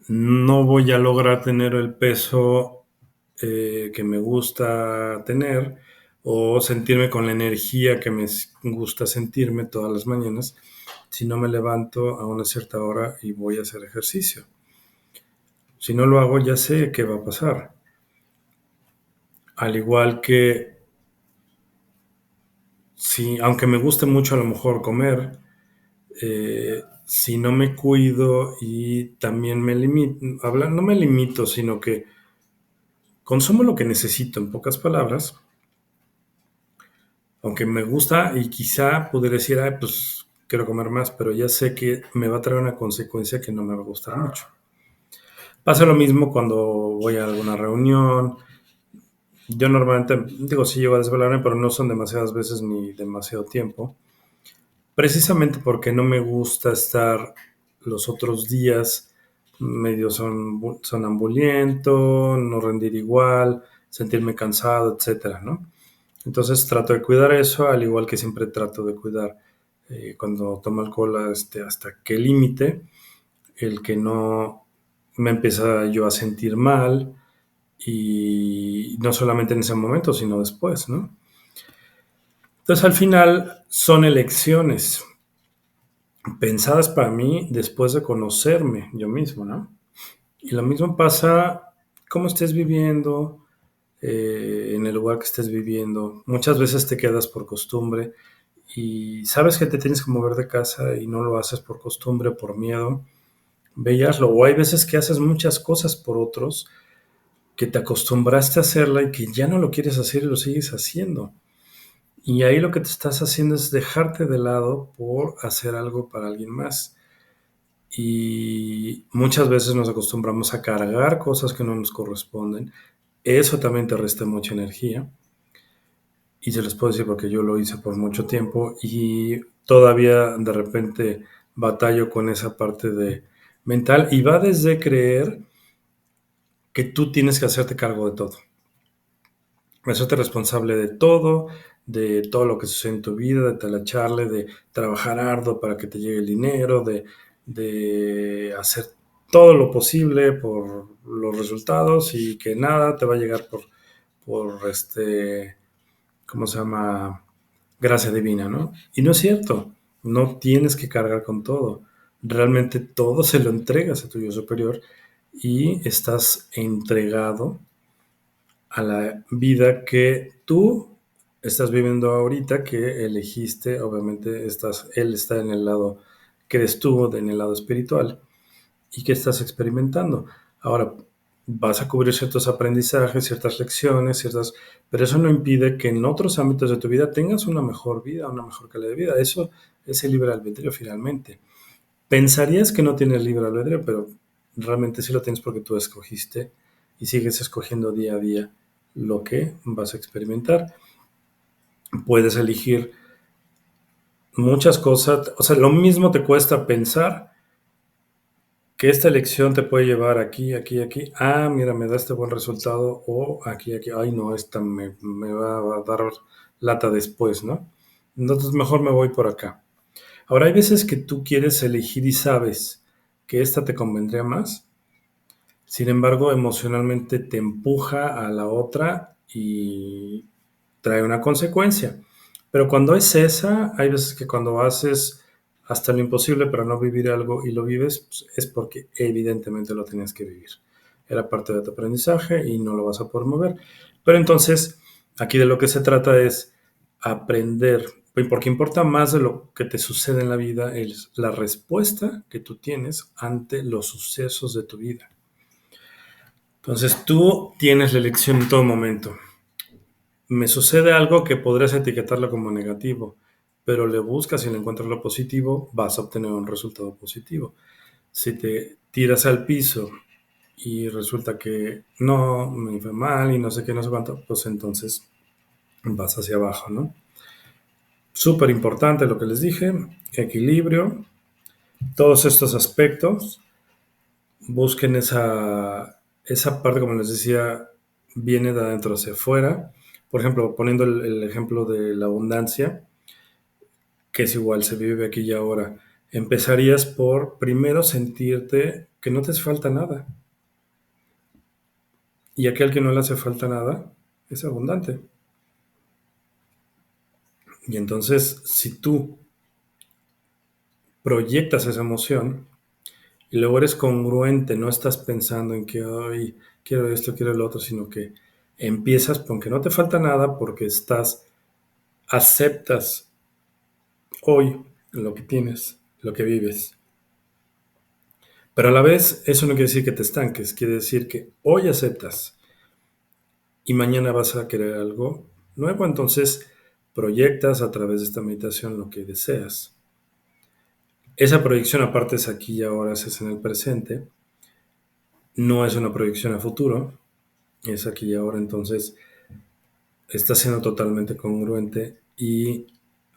No voy a lograr tener el peso que me gusta tener o sentirme con la energía que me gusta sentirme todas las mañanas si no me levanto a una cierta hora y voy a hacer ejercicio. Si no lo hago, ya sé qué va a pasar. Al igual que si, aunque me guste mucho a lo mejor comer, si no me cuido y también me limito, no me limito, sino que consumo lo que necesito, en pocas palabras, aunque me gusta y quizá podría decir, ay, pues quiero comer más, pero ya sé que me va a traer una consecuencia que no me va a gustar mucho. Pasa lo mismo cuando voy a alguna reunión. Yo normalmente, digo, sí llego a desvelarme, pero no son demasiadas veces ni demasiado tiempo. Precisamente porque no me gusta estar los otros días medio sonambuliento, no rendir igual, sentirme cansado, etcétera, ¿no? Entonces trato de cuidar eso, al igual que siempre trato de cuidar cuando tomo alcohol hasta qué límite, el que no me empieza yo a sentir mal y no solamente en ese momento, sino después, ¿no? Entonces al final son elecciones pensadas para mí después de conocerme yo mismo, ¿no? Y lo mismo pasa cómo estés viviendo, en el lugar que estés viviendo. Muchas veces te quedas por costumbre y sabes que te tienes que mover de casa y no lo haces por costumbre, por miedo. Veíaslo. O hay veces que haces muchas cosas por otros que te acostumbraste a hacerla y que ya no lo quieres hacer y lo sigues haciendo. Y ahí lo que te estás haciendo es dejarte de lado por hacer algo para alguien más. Y muchas veces nos acostumbramos a cargar cosas que no nos corresponden. Eso también te resta mucha energía. Y se les puedo decir porque yo lo hice por mucho tiempo y todavía de repente batallo con esa parte de mental y va desde creer que tú tienes que hacerte cargo de todo, hacerte responsable de todo lo que sucede en tu vida, de talacharle, de trabajar arduo para que te llegue el dinero, de hacer todo lo posible por los resultados y que nada te va a llegar por ¿cómo se llama? Gracia divina, ¿no? Y no es cierto, no tienes que cargar con todo. Realmente todo se lo entregas a tu yo superior y estás entregado a la vida que tú estás viviendo ahorita, que elegiste, obviamente él está en el lado que eres tú, en el lado espiritual, y que estás experimentando. Ahora, vas a cubrir ciertos aprendizajes, ciertas lecciones, pero eso no impide que en otros ámbitos de tu vida tengas una mejor vida, una mejor calidad de vida. Eso es el libre albedrío finalmente. Pensarías que no tienes libre albedrío, pero realmente sí lo tienes porque tú escogiste y sigues escogiendo día a día lo que vas a experimentar. Puedes elegir muchas cosas, o sea, lo mismo te cuesta pensar que esta elección te puede llevar aquí, aquí, aquí. Ah, mira, me da este buen resultado. O aquí, aquí. Ay, no, esta me va a dar lata después, ¿no? Entonces mejor me voy por acá. Ahora, hay veces que tú quieres elegir y sabes que esta te convendría más. Sin embargo, emocionalmente te empuja a la otra y trae una consecuencia. Pero cuando es esa, hay veces que cuando haces hasta lo imposible para no vivir algo y lo vives, pues es porque evidentemente lo tenías que vivir. Era parte de tu aprendizaje y no lo vas a poder mover. Pero entonces, aquí de lo que se trata es aprender, porque importa más de lo que te sucede en la vida, es la respuesta que tú tienes ante los sucesos de tu vida. Entonces tú tienes la elección en todo momento. Me sucede algo que podrías etiquetarlo como negativo, pero le buscas y le encuentras lo positivo, vas a obtener un resultado positivo. Si te tiras al piso y resulta que no, me fue mal y no sé qué, no sé cuánto, pues entonces vas hacia abajo, ¿no? Súper importante lo que les dije, equilibrio, todos estos aspectos, busquen esa parte, como les decía, viene de adentro hacia afuera. Por ejemplo, poniendo el ejemplo de la abundancia, que es igual, se vive aquí y ahora. Empezarías por primero sentirte que no te hace falta nada. Y aquel que no le hace falta nada es abundante. Y entonces, si tú proyectas esa emoción y luego eres congruente, no estás pensando en que hoy quiero esto, quiero el otro, sino que empiezas con que no te falta nada porque aceptas hoy lo que tienes, lo que vives. Pero a la vez, eso no quiere decir que te estanques, quiere decir que hoy aceptas y mañana vas a querer algo nuevo. Entonces, proyectas a través de esta meditación lo que deseas. Esa proyección, aparte, es aquí y ahora, es en el presente. No es una proyección a futuro, es aquí y ahora. Entonces, está siendo totalmente congruente y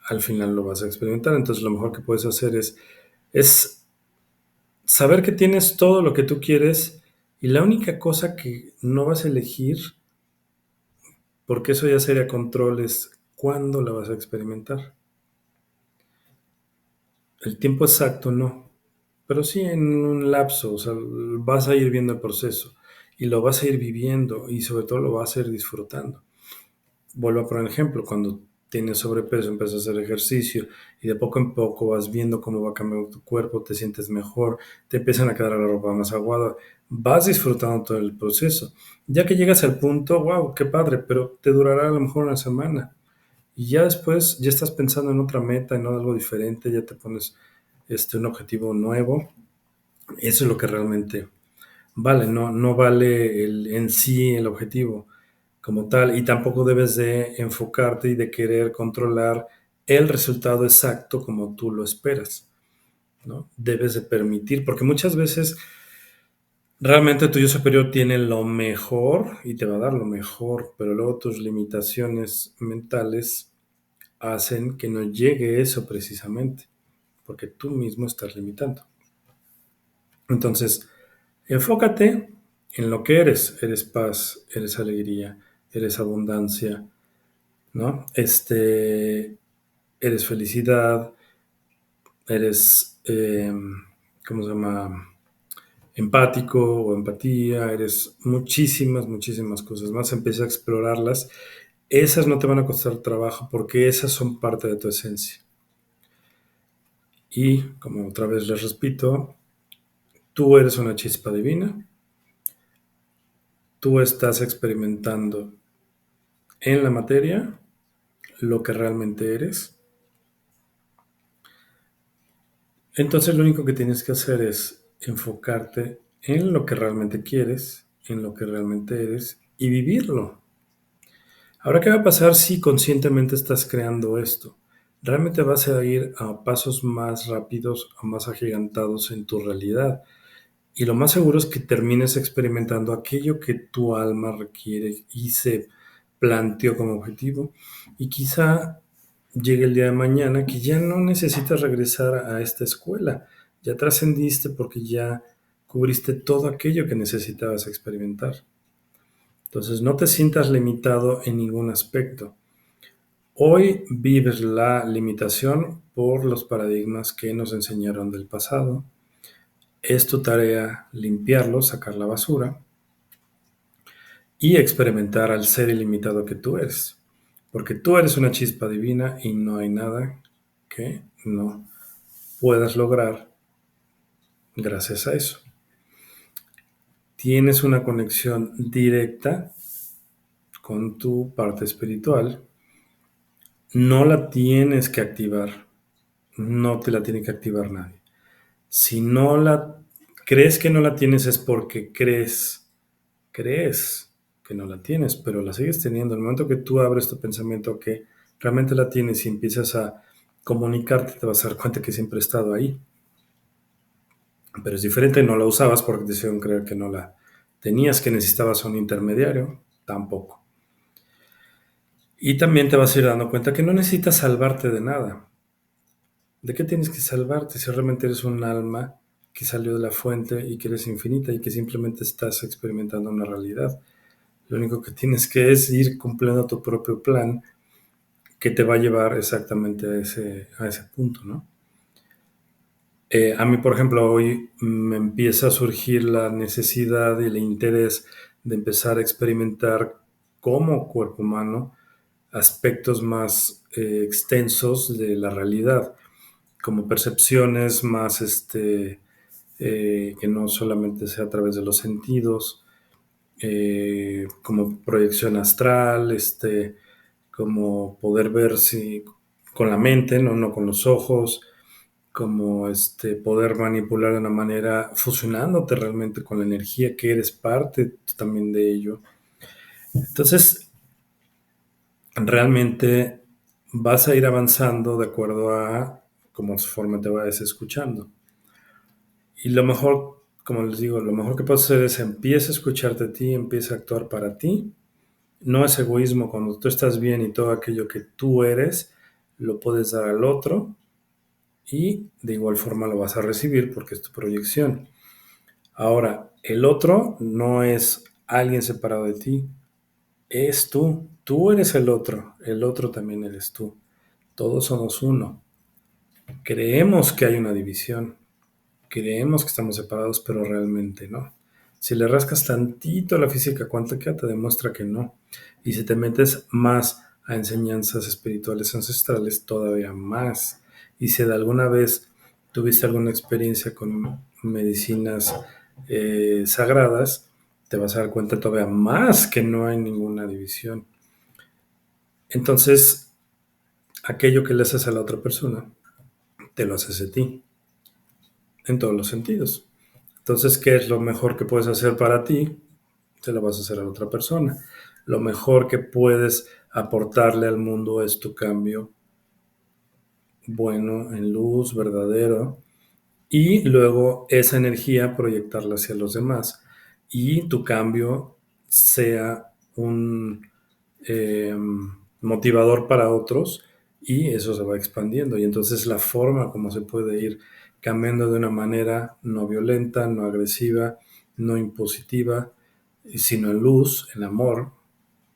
al final lo vas a experimentar. Entonces, lo mejor que puedes hacer es saber que tienes todo lo que tú quieres y la única cosa que no vas a elegir, porque eso ya sería control, es cuándo la vas a experimentar. El tiempo exacto no, pero sí en un lapso, o sea, vas a ir viendo el proceso y lo vas a ir viviendo y sobre todo lo vas a ir disfrutando. Vuelvo a poner ejemplo, cuando tienes sobrepeso, empiezas a hacer ejercicio y de poco en poco vas viendo cómo va cambiando tu cuerpo, te sientes mejor, te empiezan a quedar la ropa más aguada, vas disfrutando todo el proceso. Ya que llegas al punto, wow, qué padre, pero te durará a lo mejor una semana. Y ya después, ya estás pensando en otra meta, en algo diferente, ya te pones un objetivo nuevo. Eso es lo que realmente vale, no vale en sí el objetivo como tal, y tampoco debes de enfocarte y de querer controlar el resultado exacto como tú lo esperas, ¿no? Debes de permitir, porque muchas veces realmente tu yo superior tiene lo mejor y te va a dar lo mejor, pero luego tus limitaciones mentales hacen que no llegue eso precisamente, porque tú mismo estás limitando. Entonces, enfócate en lo que eres. Eres paz, eres alegría, eres abundancia, ¿no? Eres felicidad, eres, ¿cómo se llama? Empático o empatía, eres muchísimas, muchísimas cosas más. Empieza a explorarlas. Esas no te van a costar trabajo porque esas son parte de tu esencia. Y, como otra vez les repito, tú eres una chispa divina, tú estás experimentando en la materia lo que realmente eres. Entonces lo único que tienes que hacer es enfocarte en lo que realmente quieres, en lo que realmente eres y vivirlo. Ahora, ¿qué va a pasar si conscientemente estás creando esto? Realmente vas a ir a pasos más rápidos, a más agigantados en tu realidad. Y lo más seguro es que termines experimentando aquello que tu alma requiere y se planteó como objetivo. Y quizá llegue el día de mañana que ya no necesitas regresar a esta escuela. Ya trascendiste porque ya cubriste todo aquello que necesitabas experimentar. Entonces no te sientas limitado en ningún aspecto. Hoy vives la limitación por los paradigmas que nos enseñaron del pasado. Es tu tarea limpiarlo, sacar la basura y experimentar al ser ilimitado que tú eres. Porque tú eres una chispa divina y no hay nada que no puedas lograr gracias a eso. Tienes una conexión directa con tu parte espiritual. No la tienes que activar. No te la tiene que activar nadie. Si no la crees que no la tienes es porque crees que no la tienes, pero la sigues teniendo. El momento que tú abres tu pensamiento que realmente la tienes y empiezas a comunicarte, te vas a dar cuenta que siempre ha estado ahí. Pero es diferente, no la usabas porque te hicieron creer que no la tenías, que necesitabas un intermediario, tampoco. Y también te vas a ir dando cuenta que no necesitas salvarte de nada. ¿De qué tienes que salvarte si realmente eres un alma que salió de la fuente y que eres infinita y que simplemente estás experimentando una realidad? Lo único que tienes que es ir cumpliendo tu propio plan que te va a llevar exactamente a ese punto, ¿no? A mí, por ejemplo, hoy me empieza a surgir la necesidad y el interés de empezar a experimentar como cuerpo humano aspectos más extensos de la realidad, como percepciones más, que no solamente sea a través de los sentidos, como proyección astral, como poder ver si con la mente, no con los ojos, como poder manipular de una manera fusionándote realmente con la energía que eres parte tú también de ello. Entonces, realmente vas a ir avanzando de acuerdo a conforme te vayas escuchando. Y lo mejor, como les digo, lo mejor que puedes hacer es empieza a escucharte a ti, empieza a actuar para ti. No es egoísmo cuando tú estás bien y todo aquello que tú eres lo puedes dar al otro y de igual forma lo vas a recibir porque es tu proyección. Ahora, el otro no es alguien separado de ti, es tú. Tú eres el otro también eres tú. Todos somos uno. Creemos que hay una división, creemos que estamos separados, pero realmente no. Si le rascas tantito a la física cuántica, te demuestra que no. Y si te metes más a enseñanzas espirituales ancestrales, todavía más. Y si de alguna vez tuviste alguna experiencia con medicinas sagradas, te vas a dar cuenta todavía más que no hay ninguna división. Entonces, aquello que le haces a la otra persona, te lo haces a ti, en todos los sentidos. Entonces, ¿qué es lo mejor que puedes hacer para ti? Te lo vas a hacer a la otra persona. Lo mejor que puedes aportarle al mundo es tu cambio bueno, en luz, verdadero, y luego esa energía proyectarla hacia los demás. Y tu cambio sea un eh, motivador para otros y eso se va expandiendo. Y entonces la forma como se puede ir cambiando de una manera no violenta, no agresiva, no impositiva, sino en luz, en amor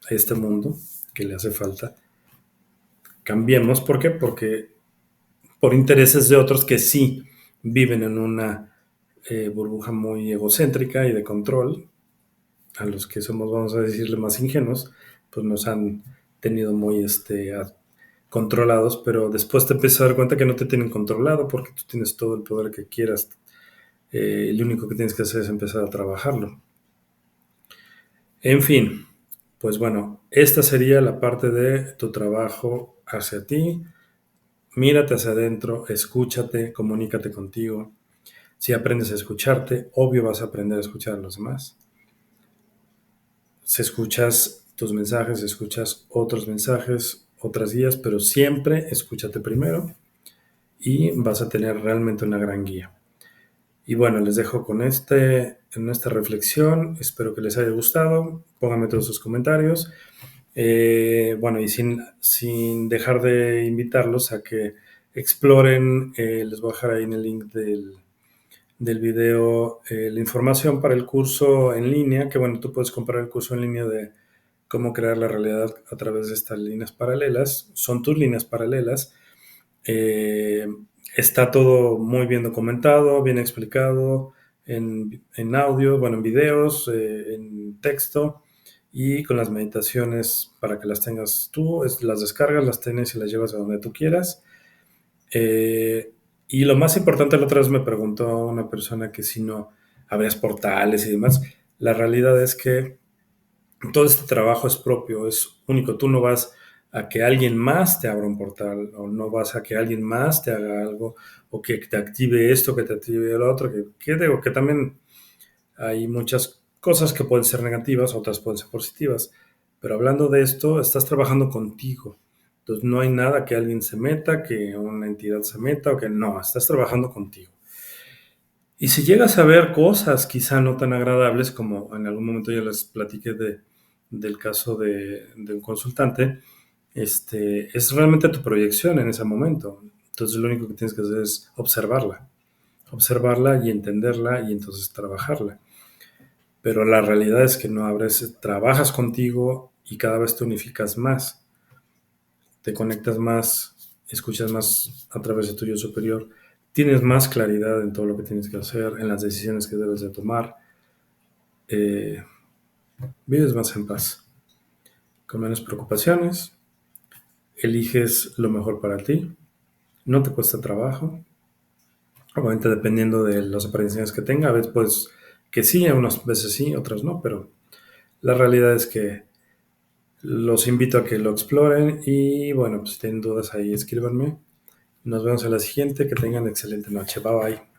a este mundo que le hace falta. Cambiemos, ¿por qué? Porque por intereses de otros que sí viven en una burbuja muy egocéntrica y de control, a los que somos, vamos a decirle, más ingenuos, pues nos han tenido muy controlados, pero después te empiezas a dar cuenta que no te tienen controlado porque tú tienes todo el poder que quieras. Lo único que tienes que hacer es empezar a trabajarlo. En fin, pues bueno, esta sería la parte de tu trabajo hacia ti. Mírate hacia adentro, escúchate, comunícate contigo. Si aprendes a escucharte, obvio vas a aprender a escuchar a los demás. Si escuchas tus mensajes, escuchas otros mensajes, otras guías, pero siempre escúchate primero y vas a tener realmente una gran guía. Y bueno, les dejo con en esta reflexión. Espero que les haya gustado. Pónganme todos sus comentarios. Bueno, y sin dejar de invitarlos a que exploren, les voy a dejar ahí en el link del video la información para el curso en línea, que bueno, tú puedes comprar el curso en línea de cómo crear la realidad a través de estas líneas paralelas. Son tus líneas paralelas. Eh, Está todo muy bien documentado, bien explicado en audio, bueno, en videos, en texto y con las meditaciones para que las tengas tú, las descargas, las tienes y las llevas a donde tú quieras. Y lo más importante, la otra vez me preguntó una persona que si no habrías portales y demás. La realidad es que todo este trabajo es propio, es único. Tú no vas a que alguien más te abra un portal, o no vas a que alguien más te haga algo, o que te active esto, que te active lo otro, que digo, que también hay muchas cosas que pueden ser negativas, otras pueden ser positivas. Pero hablando de esto, estás trabajando contigo. Entonces no hay nada que alguien se meta, que una entidad se meta, o que no, estás trabajando contigo. Y si llegas a ver cosas quizá no tan agradables, como en algún momento ya les platiqué del caso de un consultante, es realmente tu proyección en ese momento. Entonces lo único que tienes que hacer es observarla y entenderla y entonces trabajarla. Pero la realidad es que no abres, trabajas contigo y cada vez te unificas más, te conectas más, escuchas más a través de tu yo superior, tienes más claridad en todo lo que tienes que hacer, en las decisiones que debes de tomar, eh, vives más en paz, con menos preocupaciones, eliges lo mejor para ti, no te cuesta trabajo, obviamente dependiendo de las aprendizajes que tenga, a veces pues que sí, unas veces sí, otras no, pero la realidad es que los invito a que lo exploren y bueno, pues si tienen dudas ahí escríbanme. Nos vemos en la siguiente. Que tengan excelente noche. Bye bye.